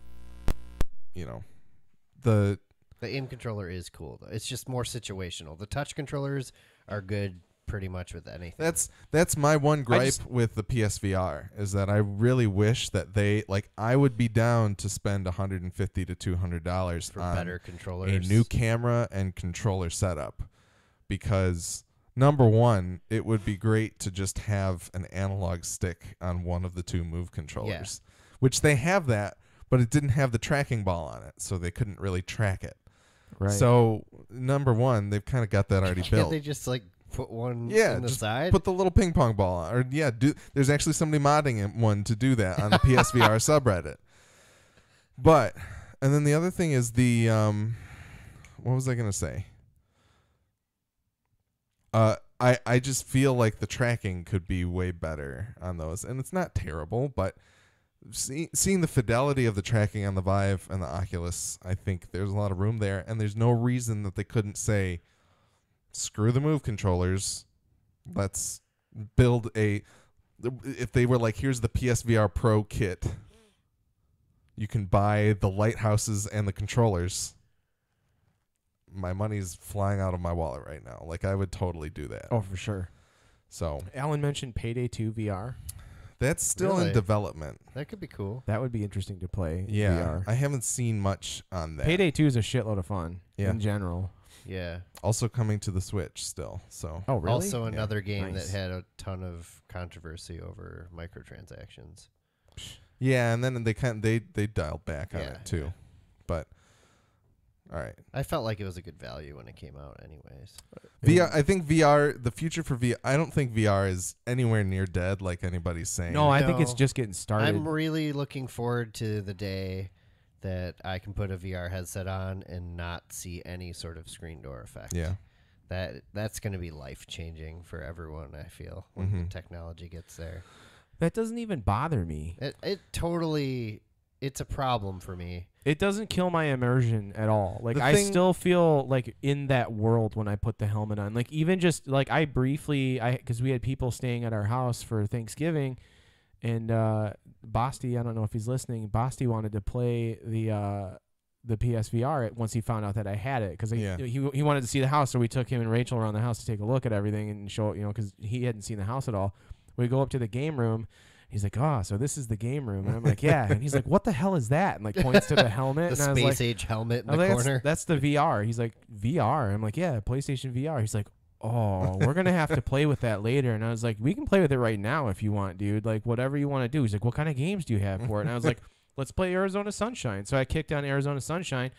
the aim controller is cool though. It's just more situational. The touch controllers are good pretty much with anything. That's my one gripe with the PSVR is that I really wish that I would be down to spend $150 to $200 for on better controllers, a new camera and controller setup, because number one, it would be great to just have an analog stick on one of the two Move controllers, which they have that, but it didn't have the tracking ball on it, so they couldn't really track it. Right. So number one, they've kind of got that already built. They just put one in the just side? Put the little ping pong ball on. Or there's actually somebody modding one to do that on the PSVR subreddit. And then the other thing is the what was I gonna say? I just feel like the tracking could be way better on those, and it's not terrible, but seeing the fidelity of the tracking on the Vive and the Oculus, I think there's a lot of room there, and there's no reason that they couldn't say, screw the Move controllers, let's build if they were like, here's the PSVR Pro kit, you can buy the lighthouses and the controllers. My money's flying out of my wallet right now. Like, I would totally do that. Oh, for sure. So Alan mentioned Payday 2 VR. that's still in development. That could be cool. That would be interesting to play in Yeah, VR. I haven't seen much on that. Payday 2 is a shitload of fun in general. Yeah. Also coming to the Switch still. So Oh, really? Also another game Nice. that had a ton of controversy over microtransactions. yeah, and then they dialed back on it too. Yeah. But all right. I felt like it was a good value when it came out anyways. VR, I think VR, the future for VR, I don't think VR is anywhere near dead like anybody's saying. No, I think it's No. just getting started. I'm really looking forward to the day that I can put a VR headset on and not see any sort of screen door effect. Yeah. That's going to be life-changing for everyone, I feel, when the technology gets there. That doesn't even bother me. It totally, it's a problem for me. It doesn't kill my immersion at all. Like, The I thing- still feel like in that world when I put the helmet on. Like, even just like because we had people staying at our house for Thanksgiving, and Basti, I don't know if he's listening. Basti wanted to play the PSVR once he found out that I had it, because he wanted to see the house. So we took him and Rachel around the house to take a look at everything and show it, because he hadn't seen the house at all. We go up to the game room. He's like, oh, so this is the game room. And I'm like, yeah. And he's like, what the hell is that? And like points to the helmet. The and I was like, space-age helmet in I was the like, corner. That's the VR. He's like, VR? I'm like, yeah, PlayStation VR. He's like, oh, we're going to have to play with that later. And I was like, we can play with it right now if you want, dude. Like, whatever you want to do. He's like, what kind of games do you have for it? And I was like, let's play Arizona Sunshine. So I kicked on Arizona Sunshine,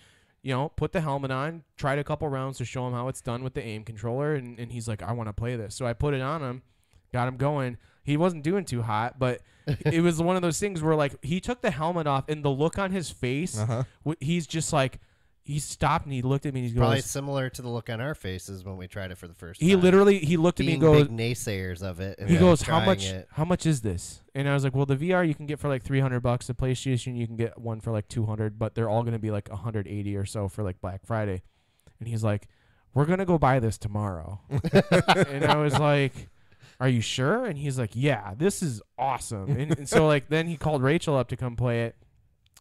put the helmet on, tried a couple rounds to show him how it's done with the aim controller. And he's like, I want to play this. So I put it on him, got him going. He wasn't doing too hot, but it was one of those things where, like, he took the helmet off, and the look on his face, he's just like, he stopped and he looked at me and he Probably goes, similar to the look on our faces when we tried it for the first he time. looked at me and goes, big naysayers of it. And he then goes, trying it. how much is this? And I was like, well, the VR you can get for like $300. The PlayStation you can get one for like $200, but they're all going to be like $180 or so for like Black Friday. And he's like, we're going to go buy this tomorrow. And I was like, are you sure? And he's like, yeah, this is awesome. And so like then he called Rachel up to come play it,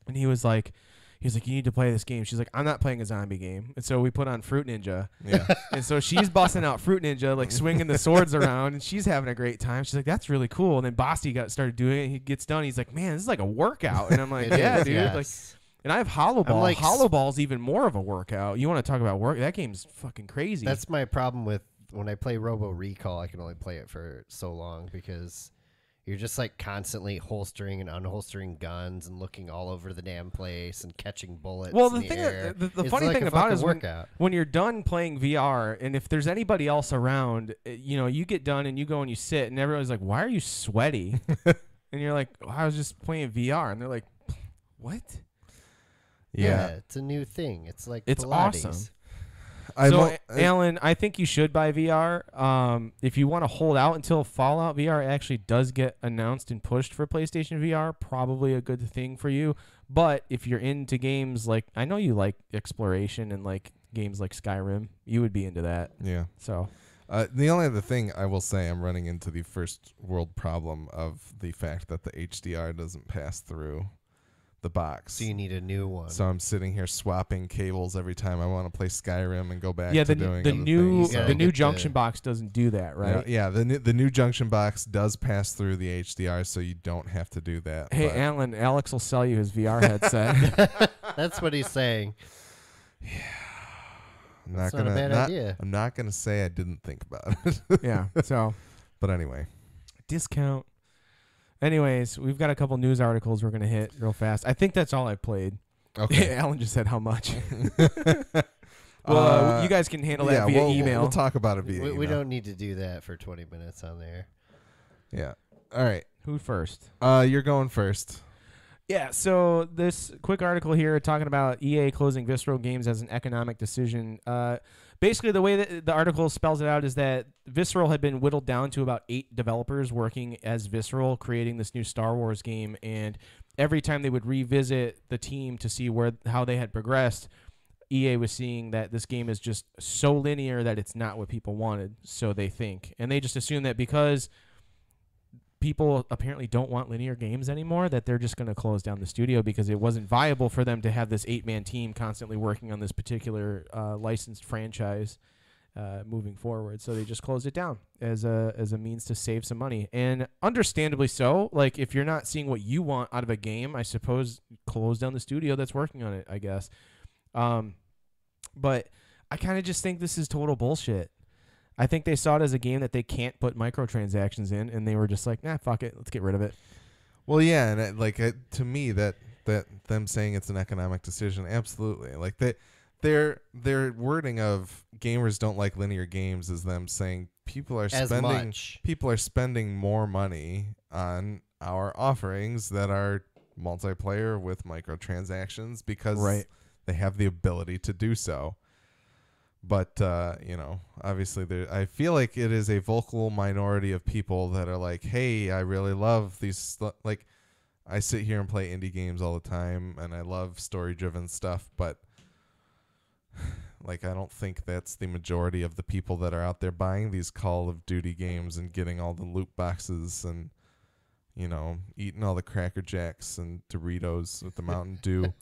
and he was like, He's like, you need to play this game. She's like, I'm not playing a zombie game. And so we put on Fruit Ninja. Yeah. And so she's busting out Fruit Ninja, like swinging the swords around, and she's having a great time. She's like, that's really cool. And then Basti started doing it. He gets done. He's like, man, this is like a workout. And I'm like, yeah, dude. Yes. Like, and I have Hollow Ball. like, Hollow Ball's even more of a workout. You want to talk about work? That game's fucking crazy. That's my problem with when I play Robo Recall. I can only play it for so long because you're just like constantly holstering and unholstering guns and looking all over the damn place and catching bullets. Well, in the air. the It's funny like thing a about it is fucking workout. when you're done playing VR, and if there's anybody else around, you get done and you go and you sit, and everyone's like, "Why are you sweaty?" And you're like, oh, "I was just playing VR," and they're like, "What?" Yeah, it's a new thing. It's like It's Pilates. awesome. Alan, I think you should buy VR. If you want to hold out until Fallout VR actually does get announced and pushed for PlayStation VR, probably a good thing for you. But if you're into games like, I know you like exploration and like games like Skyrim, you would be into that. Yeah. So the only other thing I will say, I'm running into the first world problem of the fact that the HDR doesn't pass through the box. So you need a new one. So I'm sitting here swapping cables every time I want to play Skyrim and go back yeah, to the doing the other new things. So- the new Get junction the- box doesn't do that, right? Yeah, the new junction box does pass through the HDR, so you don't have to do that. Hey, but Alan, Alex will sell you his VR headset. That's what he's saying. I'm That's not a bad idea. I'm not gonna say I didn't think about it. Yeah. So But anyway, discount. Anyways, we've got a couple news articles we're gonna hit real fast. I think that's all I played. okay. Alan just said how much. Well, you guys can handle that via email. We'll talk about it via email. We don't need to do that for 20 minutes on there. Yeah. All right. Who first? You're going first. Yeah, so this quick article here talking about EA closing Visceral Games as an economic decision. Basically, the way that the article spells it out is that Visceral had been whittled down to about 8 developers working as Visceral, creating this new Star Wars game. And every time they would revisit the team to see how they had progressed, EA was seeing that this game is just so linear that it's not what people wanted, so they think. And they just assume that because people apparently don't want linear games anymore, that they're just going to close down the studio because it wasn't viable for them to have this 8-man team constantly working on this particular licensed franchise moving forward. So they just closed it down as a means to save some money. And understandably so. Like, if you're not seeing what you want out of a game, I suppose close down the studio that's working on it, I guess. But I kind of just think this is total bullshit. I think they saw it as a game that they can't put microtransactions in, and they were just like, nah, fuck it, let's get rid of it. Well, yeah, and to me that them saying it's an economic decision, absolutely. Like their wording of gamers don't like linear games is them saying people are spending more money on our offerings that are multiplayer with microtransactions because they have the ability to do so. But, obviously I feel like it is a vocal minority of people that are like, hey, I really love these. Like, I sit here and play indie games all the time, and I love story-driven stuff, but, like, I don't think that's the majority of the people that are out there buying these Call of Duty games and getting all the loot boxes and, eating all the Cracker Jacks and Doritos with the Mountain Dew.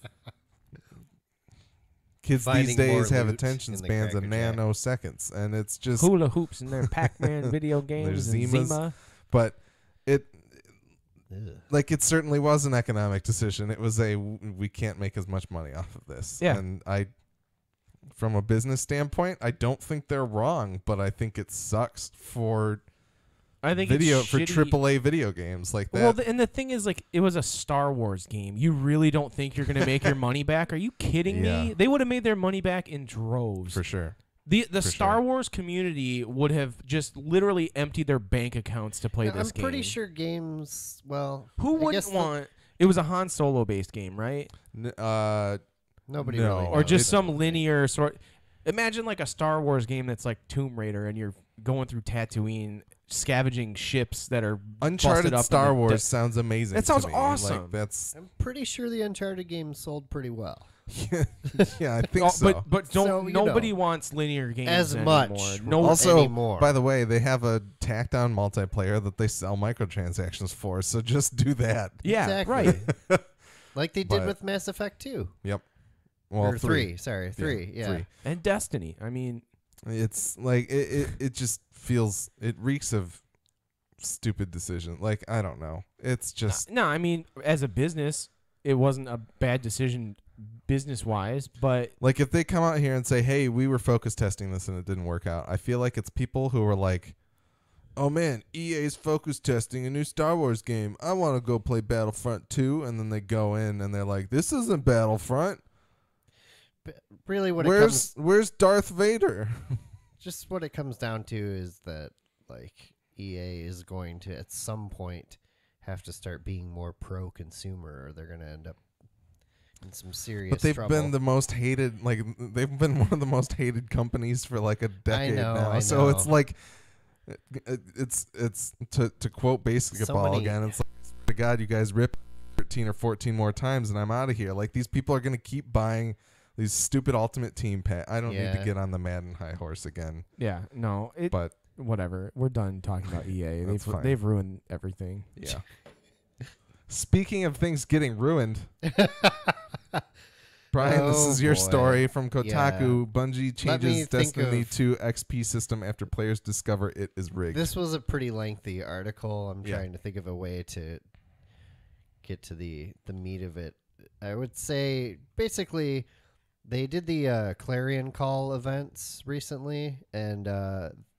Kids these days have attention spans of nanoseconds, and it's just hula hoops and their Pac-Man video games and Zima. But it certainly was an economic decision. It was we can't make as much money off of this. Yeah. And from a business standpoint, I don't think they're wrong, but I think it sucks for AAA video games like that. Well, and the thing is, like, it was a Star Wars game. You really don't think you're going to make your money back? Are you kidding me? They would have made their money back in droves. For sure. The Star Wars community would have just literally emptied their bank accounts to play this game. I'm pretty sure games, who wouldn't want... It was a Han Solo-based game, right? Nobody really or just some linear sort... Imagine, like, a Star Wars game that's like Tomb Raider, and you're going through Tatooine... scavenging ships that are Uncharted up Star Wars sounds amazing. That sounds to me. awesome. Like, I'm pretty sure the Uncharted games sold pretty well. Yeah, I think so. But nobody wants linear games as anymore. much. Also, anymore. by the way, they have a tacked on multiplayer that they sell microtransactions for. So just do that. Yeah, Exactly. right. Like they did But- with Mass Effect 2. Yep. Or Well, 3. Sorry, 3. Yeah. 3. And Destiny. I mean, It's like it just feels, it reeks of stupid decision. Like, I don't know. It's just no, I mean, as a business, it wasn't a bad decision business-wise, but like if they come out here and say, "Hey, we were focus testing this and it didn't work out." I feel like it's people who are like, "Oh man, EA's focus testing a new Star Wars game. I want to go play Battlefront 2." And then they go in and they're like, "This isn't Battlefront. But really, Where's Darth Vader?" just what it comes down to is that like EA is going to at some point have to start being more pro-consumer, or they're going to end up in some serious But they've trouble. been the most hated, like they've been one of the most hated companies for like a decade now. I So know. it's like, it's to quote basketball many- again. It's like, to God, you guys rip 13 or 14 more times, and I'm out of here. Like these people are gonna keep buying these stupid Ultimate Team pack. I don't need to Yeah. get on the Madden high horse again. yeah, no, But whatever. We're done talking about EA. That's fine. They've ruined everything. yeah. Speaking of things getting ruined, Brian, this Oh, is your boy. story from Kotaku. Bungie Let me changes think Destiny of- 2 XP system after players discover it is rigged. This was a pretty lengthy article. I'm Yeah. trying to think of a way to get to the meat of it. I would say basically they did the Clarion Call events recently, and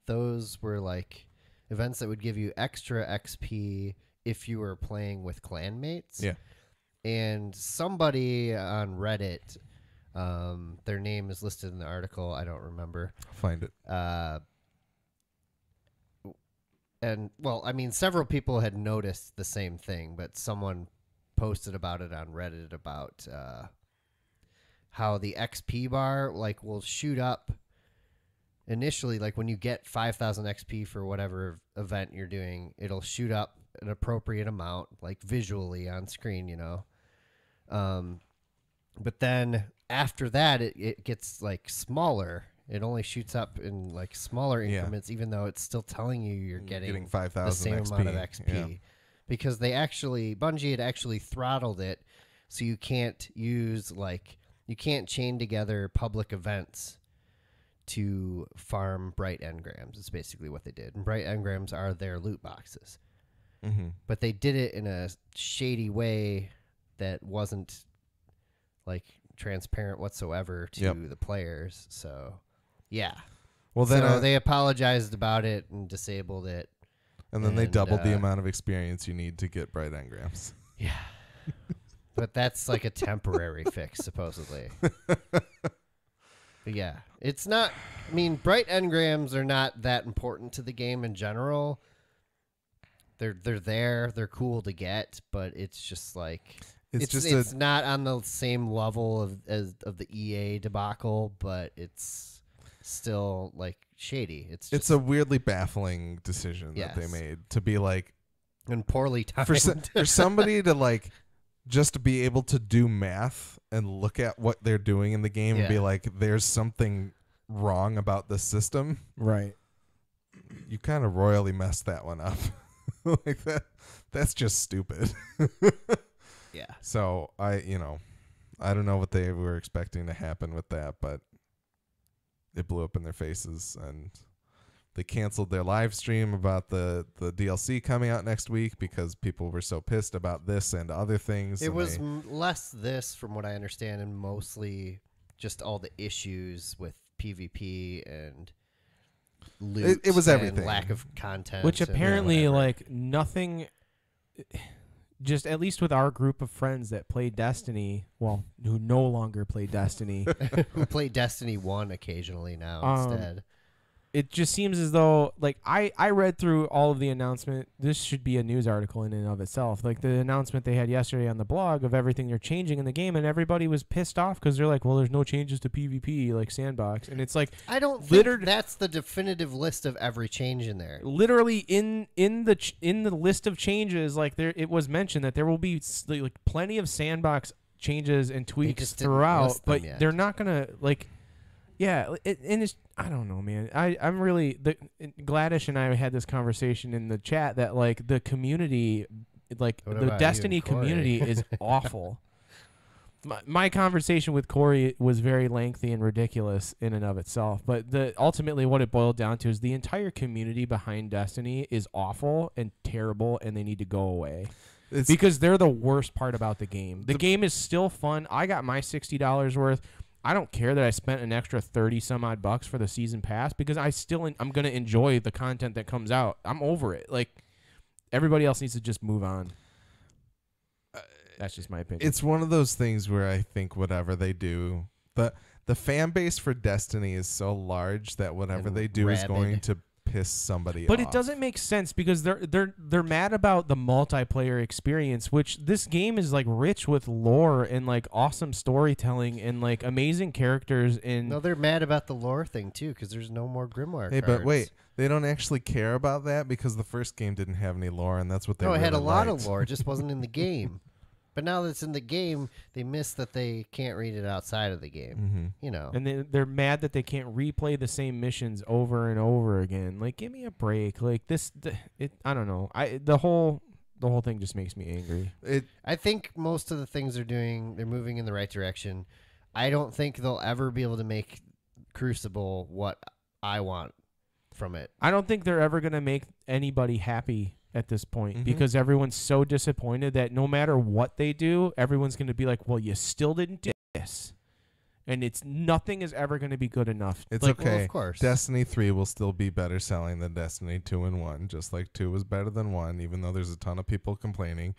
those were like events that would give you extra XP if you were playing with clanmates. Yeah. And somebody on Reddit, their name is listed in the article. I don't remember. Find it. And well, I mean, several people had noticed the same thing, but someone posted about it on Reddit about how the XP bar like will shoot up initially. Like when you get 5,000 XP for whatever event you're doing, it'll shoot up an appropriate amount, like visually on screen, you know. But then after that, it gets like smaller. It only shoots up in like smaller Yeah. increments, even though it's still telling you you're getting 5,000 the same XP. amount of XP. Yeah. Because Bungie had actually throttled it, so you can't use you can't chain together public events to farm bright engrams. It's basically what they did. And bright engrams are their loot boxes. Mm-hmm. But they did it in a shady way that wasn't like transparent whatsoever to Yep. the players. So, yeah. Well, then So they apologized about it and disabled it. and then they and, doubled the amount of experience you need to get bright engrams. Yeah. But that's like a temporary fix, supposedly. But yeah. It's not. I mean, bright engrams are not that important to the game in general. They're there. They're cool to get, but it's just like it's not on the same level of the EA debacle, but it's still like shady. It's a weirdly baffling decision that they Yes. made to be like and poorly timed. for somebody to like just to be able to do math and look at what they're doing in the game and be Yeah. like, there's something wrong about the system. Right. You kind of royally messed that one up. Like that's just stupid. Yeah. So I don't know what they were expecting to happen with that, but it blew up in their faces, and they canceled their live stream about the DLC coming out next week because people were so pissed about this and other things. It and was they- less this, from what I understand, and mostly just all the issues with PvP and loot. It was and everything. lack of content. Which and apparently, whatever. like, nothing. Just at least with our group of friends that play Destiny, well, who no longer play Destiny, who play Destiny 1 occasionally now instead. it just seems as though, like, I read through all of the announcement. This should be a news article in and of itself. Like, the announcement they had yesterday on the blog of everything they're changing in the game, and everybody was pissed off because they're like, well, there's no changes to PvP, like Sandbox. And it's like, I don't think littered- that's the definitive list of every change in there. literally in the list of changes, like, it was mentioned that there will be like plenty of Sandbox changes and tweaks just didn't throughout, list them but yet. they're not gonna, like, yeah, and it's, I don't know, man. I'm really, Gladish and I had this conversation in the chat that, like, the community, like, What the about you, Destiny Corey? community is awful. my conversation with Corey was very lengthy and ridiculous in and of itself. But ultimately what it boiled down to is the entire community behind Destiny is awful and terrible, and they need to go away. Because they're the worst part about the game. The game is still fun. I got my $60 worth. I don't care that I spent an extra 30 some odd bucks for the season pass because I'm going to enjoy the content that comes out. I'm over it. Like, everybody else needs to just move on. That's just my opinion. It's one of those things where I think whatever they do, the fan base for Destiny is so large that whatever they do is going to piss somebody off. But it doesn't make sense because they're mad about the multiplayer experience, which this game is like rich with lore and like awesome storytelling and like amazing characters. And no, they're mad about the lore thing too because there's no more Grimoire cards. But wait, they don't actually care about that because the first game didn't have any lore, and that's what they. No, it had a lot liked. of lore. It just wasn't in the game. But now that it's in the game, they miss that they can't read it outside of the game. Mm-hmm. You know, and they're mad that they can't replay the same missions over and over again. Like, give me a break. Like I don't know. The whole thing just makes me angry. I think most of the things they're doing, they're moving in the right direction. I don't think they'll ever be able to make Crucible what I want from it. I don't think they're ever gonna make anybody happy at this point because everyone's so disappointed that no matter what they do, everyone's going to be like, well, you still didn't do this. And nothing is ever going to be good enough. It's like, okay. Well, of course. Destiny 3 will still be better selling than Destiny 2 and 1, just like 2 was better than 1, even though there's a ton of people complaining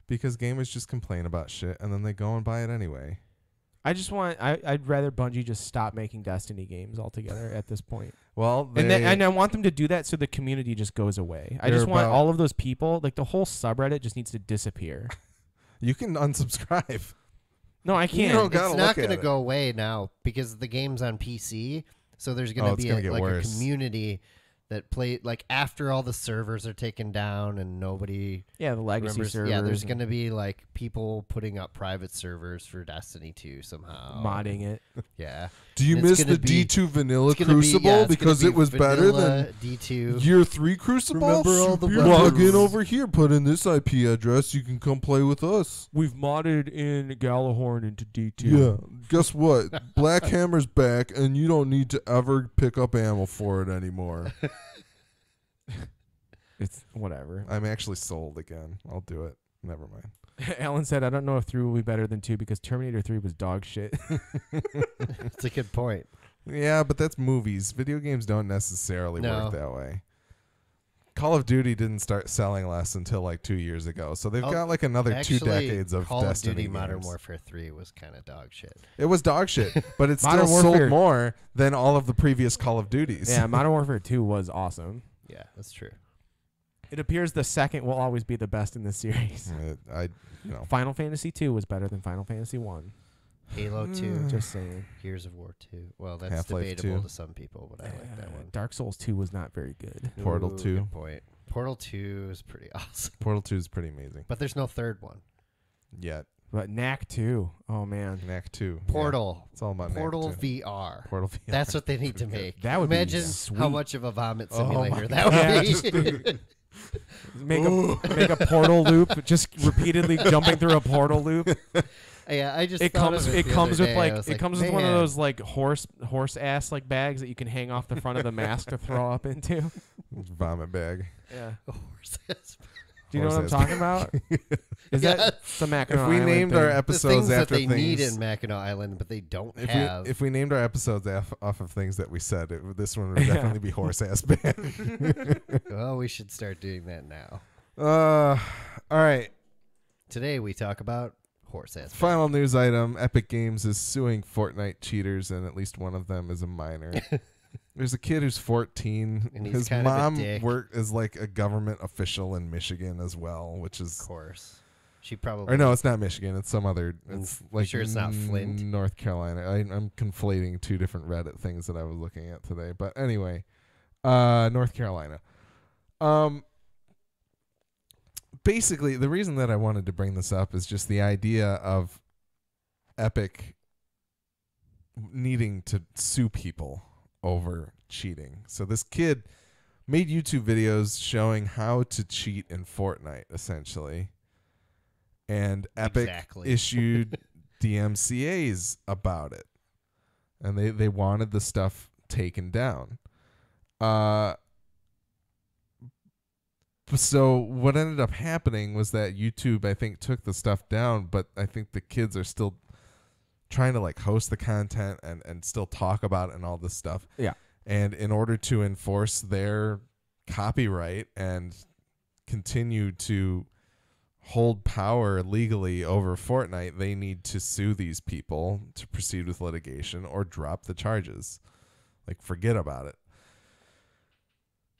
because gamers just complain about shit and then they go and buy it anyway. I'd rather Bungie just stop making Destiny games altogether at this point. Well, and I want them to do that so the community just goes away. I just want all of those people, like the whole subreddit just needs to disappear. You can unsubscribe. No, I can't. It's not going to go away now because the game's on PC. So there's going to be a community that play like after all the servers are taken down and nobody the legacy servers. Yeah, there's going to be like people putting up private servers for Destiny 2 somehow. Modding it. Yeah. Do you miss the D2 vanilla Crucible because it was better than D2 Year 3 Crucible? Remember all the log in over here, put in this IP address, you can come play with us. We've modded in Galahorn into D2. Yeah. Guess what? Black Hammer's back and you don't need to ever pick up ammo for it anymore. It's whatever. I'm actually sold again. I'll do it. Never mind. Alan said, I don't know if 3 will be better than 2 because Terminator 3 was dog shit. That's a good point. Yeah, but that's movies. Video games don't necessarily work that way. Call of Duty didn't start selling less until like 2 years ago. So they've got like another 2 decades of Call Destiny of Duty games. Modern Warfare 3 was kind of dog shit. It was dog shit, but it Modern still Warfare sold more than all of the previous Call of Duties. Yeah, Modern Warfare 2 was awesome. Yeah, that's true. It appears the second will always be the best in this series. Final Fantasy 2 was better than Final Fantasy 1. Halo 2. Just saying. Gears of War 2. Well, that's Half-Life debatable 2. to some people, but I like that one. Dark Souls 2 was not very good. Portal 2. Good point. Portal 2 is pretty awesome. Portal 2 is pretty amazing. But there's no third one. Yet. But Knack 2. Oh, man. Knack 2. Portal. It's all about Portal Knack 2. VR. Portal VR. That's what they need to make. That would Imagine be sweet. how much of a vomit Oh simulator my that would be. Make a portal loop, just repeatedly jumping through a portal loop. Yeah, I just It thought comes of it the comes other with day. I like was it comes with man. one of those like horse ass like bags that you can hang off the front of the mask to throw up into. Vomit bag. Yeah. Horse ass. Do you know what I'm Horse talking about? Is Yeah. that some Mackinac If we Island named thing? our The episodes things that after they need things, in Mackinac Island, but they don't have. if we named our episodes off of things that we said, this one would definitely be horse ass bag. Well, we should start doing that now. All right. Today we talk about horse ass. Final news item: Epic Games is suing Fortnite cheaters, and at least one of them is a minor. There's a kid who's 14. And he's His kind of a mom dick. worked as like a government official in Michigan as well, which is Of course. She probably. or no, it's not Michigan. It's some other. It's like sure it's not Flint? North Carolina. I'm conflating two different Reddit things that I was looking at today. But anyway, North Carolina. Basically, the reason that I wanted to bring this up is just the idea of Epic needing to sue people over cheating. So this kid made YouTube videos showing how to cheat in Fortnite, essentially. And Epic Exactly. issued DMCA's about it, and they wanted the stuff taken down. So what ended up happening was that YouTube, I think, took the stuff down, but I think the kids are still trying to like host the content and still talk about it and all this stuff. Yeah. And in order to enforce their copyright and continue to hold power legally over Fortnite, they need to sue these people to proceed with litigation or drop the charges. Like, forget about it.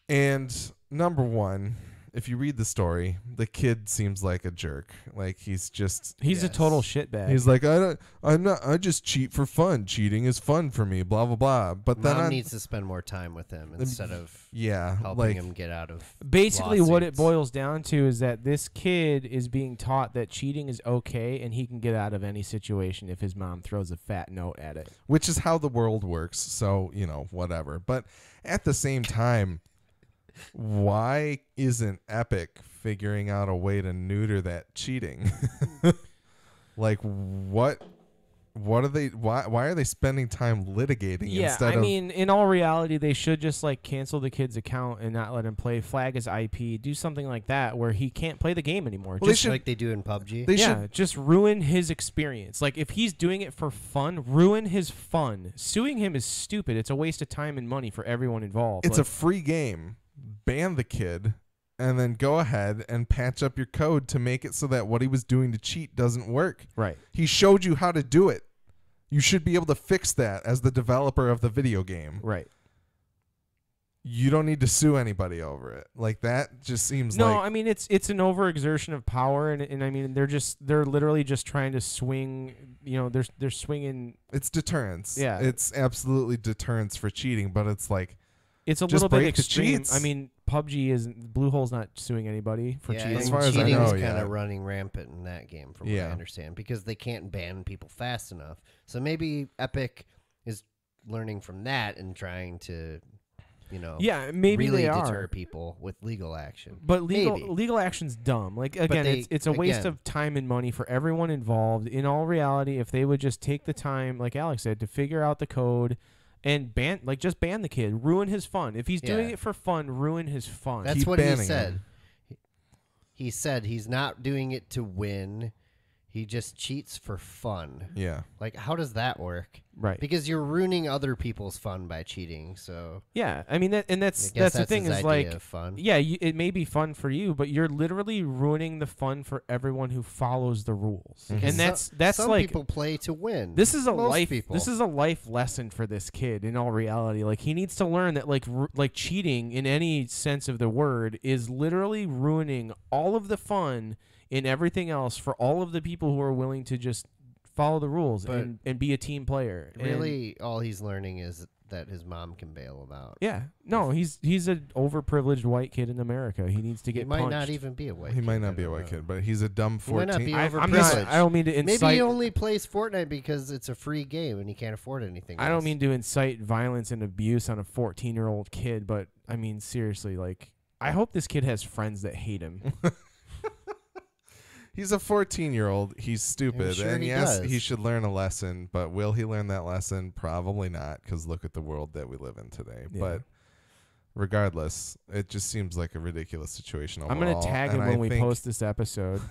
And number one, if you read the story, the kid seems like a jerk. Like, he's a total shitbag. He's like, I just cheat for fun. Cheating is fun for me, blah blah blah. But Mom then needs to spend more time with him instead of helping him get out of basically lawsuits. What it boils down to is that this kid is being taught that cheating is okay and he can get out of any situation if his mom throws a fat note at it. Which is how the world works. So, whatever. But at the same time, why isn't Epic figuring out a way to neuter that cheating? Like, what are they? Why are they spending time litigating instead of? I mean, in all reality, they should just like cancel the kid's account and not let him play. Flag his IP. Do something like that where he can't play the game anymore. Well, just like they do in PUBG. They should just ruin his experience. Like if he's doing it for fun, ruin his fun. Suing him is stupid. It's a waste of time and money for everyone involved. It's a free game. Ban the kid, and then go ahead and patch up your code to make it so that what he was doing to cheat doesn't work. Right. He showed you how to do it. You should be able to fix that as the developer of the video game. Right. You don't need to sue anybody over it. Like, that just seems like... No, I mean, it's an overexertion of power, and I mean, they're literally just trying to swing, they're swinging... It's deterrence. Yeah. It's absolutely deterrence for cheating, but it's like... It's a just little bit break the extreme. cheats. I mean, PUBG isn't... Bluehole's not suing anybody for cheating. As far as I cheating know, is kind yeah. of running rampant in that game, from what I understand, because they can't ban people fast enough. So maybe Epic is learning from that and trying to, maybe really they deter are. people with legal action. But Maybe. legal action's dumb. Like, again, it's a waste of time and money for everyone involved. In all reality, if they would just take the time, like Alex said, to figure out the code and just ban the kid, ruin his fun. If he's doing it for fun, ruin his fun. That's Keep what he banning said. him. He said he's not doing it to win. He just cheats for fun. Yeah. Like, how does that work? Right. Because you're ruining other people's fun by cheating. So Yeah, I mean, that's the thing his is idea like, of fun. yeah, it may be fun for you, but you're literally ruining the fun for everyone who follows the rules. Mm-hmm. And that's some like people play to win. this is a Most life people. this is a life lesson for this kid. In all reality, like he needs to learn that like cheating in any sense of the word is literally ruining all of the fun in everything else for all of the people who are willing to just follow the rules and be a team player. Really, all he's learning is that his mom can bail him out. Yeah. No, he's an overprivileged white kid in America. He needs to get He might punched. not even be a white He kid. might not be a white kid, but he's a dumb He might 14. not be I'm not, overprivileged. I don't mean to incite. Maybe he only plays Fortnite because it's a free game and he can't afford anything I don't else. mean to incite violence and abuse on a 14-year-old kid, but I mean seriously, like I hope this kid has friends that hate him. He's a 14-year-old. He's stupid. sure and he yes, does. he should learn a lesson, but will he learn that lesson? Probably not, because look at the world that we live in today. Yeah. But regardless, it just seems like a ridiculous situation overall. I'm going to tag him and when I we think- post this episode.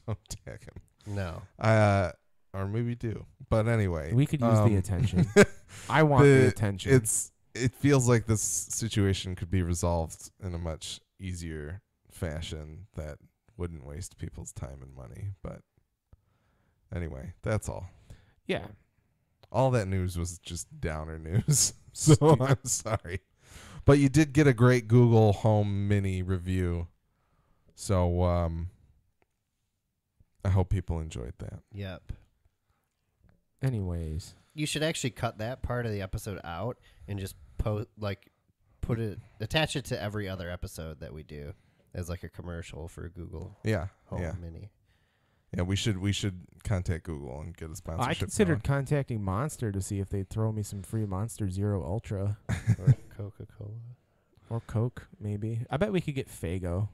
Don't tag him. No. Or maybe do. But anyway. We could use the attention. I want the attention. It feels like this situation could be resolved in a much easier fashion that wouldn't waste people's time and money. But anyway, that's all. Yeah. All that news was just downer news. So I'm sorry. But you did get a great Google Home Mini review. So I hope people enjoyed that. Yep. Anyways. You should actually cut that part of the episode out and just attach it to every other episode that we do as like a commercial for Google Yeah. Home Mini. Yeah, we should contact Google and get a sponsorship. I considered contacting Monster to see if they'd throw me some free Monster Zero Ultra. Or Coca-Cola. Or Coke, maybe. I bet we could get Faygo.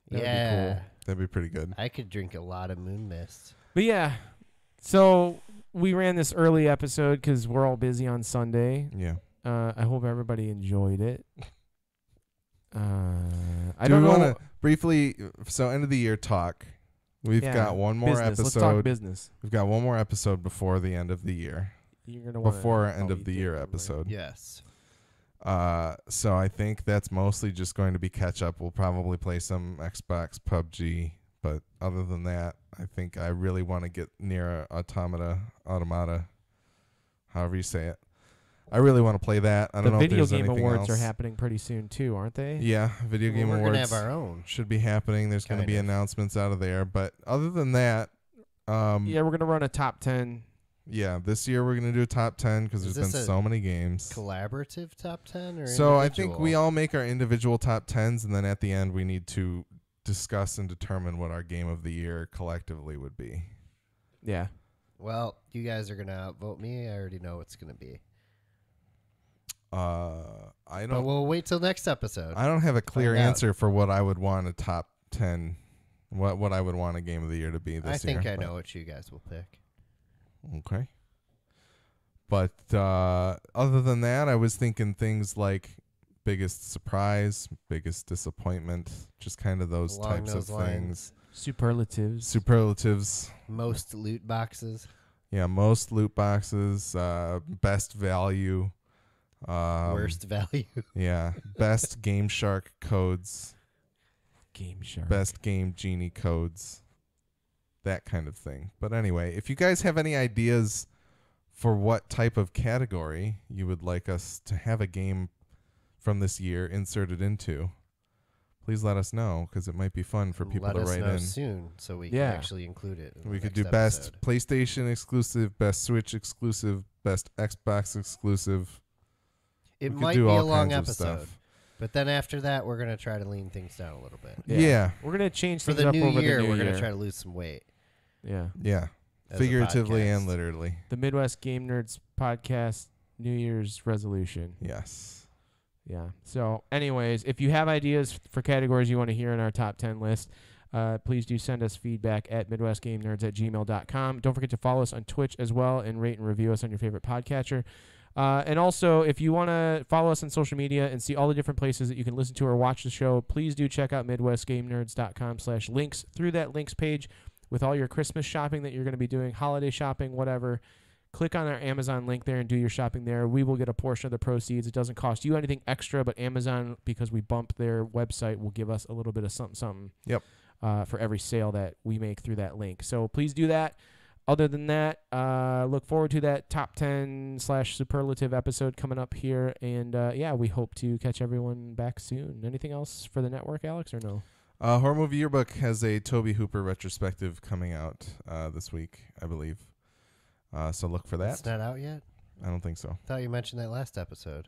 That would be Yeah. cool. That'd be pretty good. I could drink a lot of Moon Mist. But yeah, So we ran this early episode because we're all busy on Sunday. Yeah. I hope everybody enjoyed it. I Do don't we know. want to briefly? So end of the year talk. We've Yeah, got one more business. Let's talk episode. business. We've got one more episode before the end of the year. You're gonna wanna Before our end probably of the think year of, like- episode. Yes. So I think that's mostly just going to be catch up. We'll probably play some Xbox PUBG, but other than that, I think I really want to get near Automata, however you say it. I really want to play that. I don't know The if video there's game anything awards else. are happening pretty soon too, aren't they? Yeah, video game We're awards gonna have our own. should be happening. There's going to Kind be of. announcements out of there, but other than that, Yeah, we're gonna run a top 10. yeah, this year we're going to do a top 10 because Is there's been this a so many games. Collaborative top 10 or So I think we individual? all make our individual top 10s, and then at the end we need to discuss and determine what our game of the year collectively would be. Yeah. Well, you guys are gonna outvote me. I already know what's gonna be. I But don't. we'll wait till next episode. I don't have a clear find out. answer for what I would want a top 10. What I would want a game of the year to be this year. I think I but- know what you guys will pick. Okay. But other than that, I was thinking things like biggest surprise, biggest disappointment, just kind of those Along types those of lines. things. Superlatives. Superlatives. Most loot boxes. Yeah, most loot boxes, best value. Worst value. Yeah, best Game Shark codes, Game Shark. best Game Genie codes, that kind of thing. But anyway, if you guys have any ideas for what type of category you would like us to have a game from this year inserted into, please let us know because it might be fun for people Let to us writ know in. soon so we Yeah. can actually include it. In We the could do next best episode. PlayStation exclusive, best Switch exclusive, best Xbox exclusive. It We could might do be all a long kinds of episode, stuff. but then after that, we're gonna try to lean things down a little bit. Yeah. We're gonna change For things the up new over year, the new we're year. gonna try to lose some weight. Yeah. Yeah. as a Figuratively and podcast. literally. The Midwest Game Nerds podcast New Year's resolution. Yes. Yeah. So, anyways, if you have ideas for categories you want to hear in our top 10 list, please do send us feedback at midwestgamenerds@gmail.com. Don't forget to follow us on Twitch as well and rate and review us on your favorite podcatcher. And also, if you want to follow us on social media and see all the different places that you can listen to or watch the show, please do check out midwestgamenerds.com/links. Through that links page with all your Christmas shopping that you're going to be doing, holiday shopping, whatever, click on our Amazon link there and do your shopping there. We will get a portion of the proceeds. It doesn't cost you anything extra, but Amazon, because we bump their website, will give us a little bit of something. Yep. For every sale that we make through that link. So please do that. Other than that, look forward to that top 10/superlative episode coming up here. And yeah, we hope to catch everyone back soon. Anything else for the network, Alex, or no? Horror Movie Yearbook has a Toby Hooper retrospective coming out this week, I believe. So look for that. It's not out yet. I don't think so. Thought you mentioned that last episode.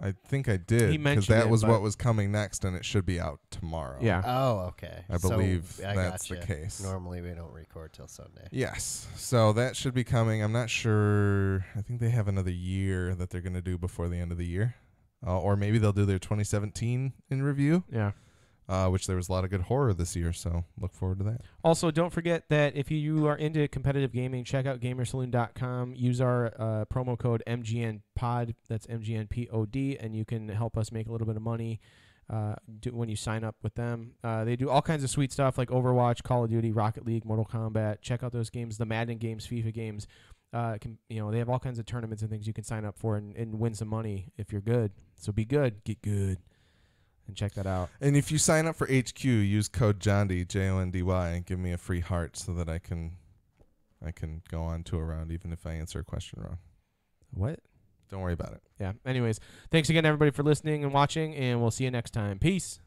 I think I did He because mentioned that it, was but- what was coming next, and it should be out tomorrow. Yeah. Oh, okay. I believe So, I that's the gotcha. case. Normally we don't record till Sunday. Yes. So that should be coming. I'm not sure. I think they have another year that they're going to do before the end of the year. Or maybe they'll do their 2017 in review, Yeah. which there was a lot of good horror this year. So look forward to that. Also, don't forget that if you are into competitive gaming, check out gamersaloon.com. Use our promo code MGNPOD. That's MGNPOD, and you can help us make a little bit of money when you sign up with them. They do all kinds of sweet stuff like Overwatch, Call of Duty, Rocket League, Mortal Kombat. Check out those games, the Madden games, FIFA games. They have all kinds of tournaments and things you can sign up for and win some money if you're good. So be good, get good, and check that out. And if you sign up for HQ, use code JONDY, JONDY, and give me a free heart so that I can go on to a round even if I answer a question wrong. What? Don't worry about it. Yeah. Anyways, thanks again, everybody, for listening and watching, and we'll see you next time. Peace.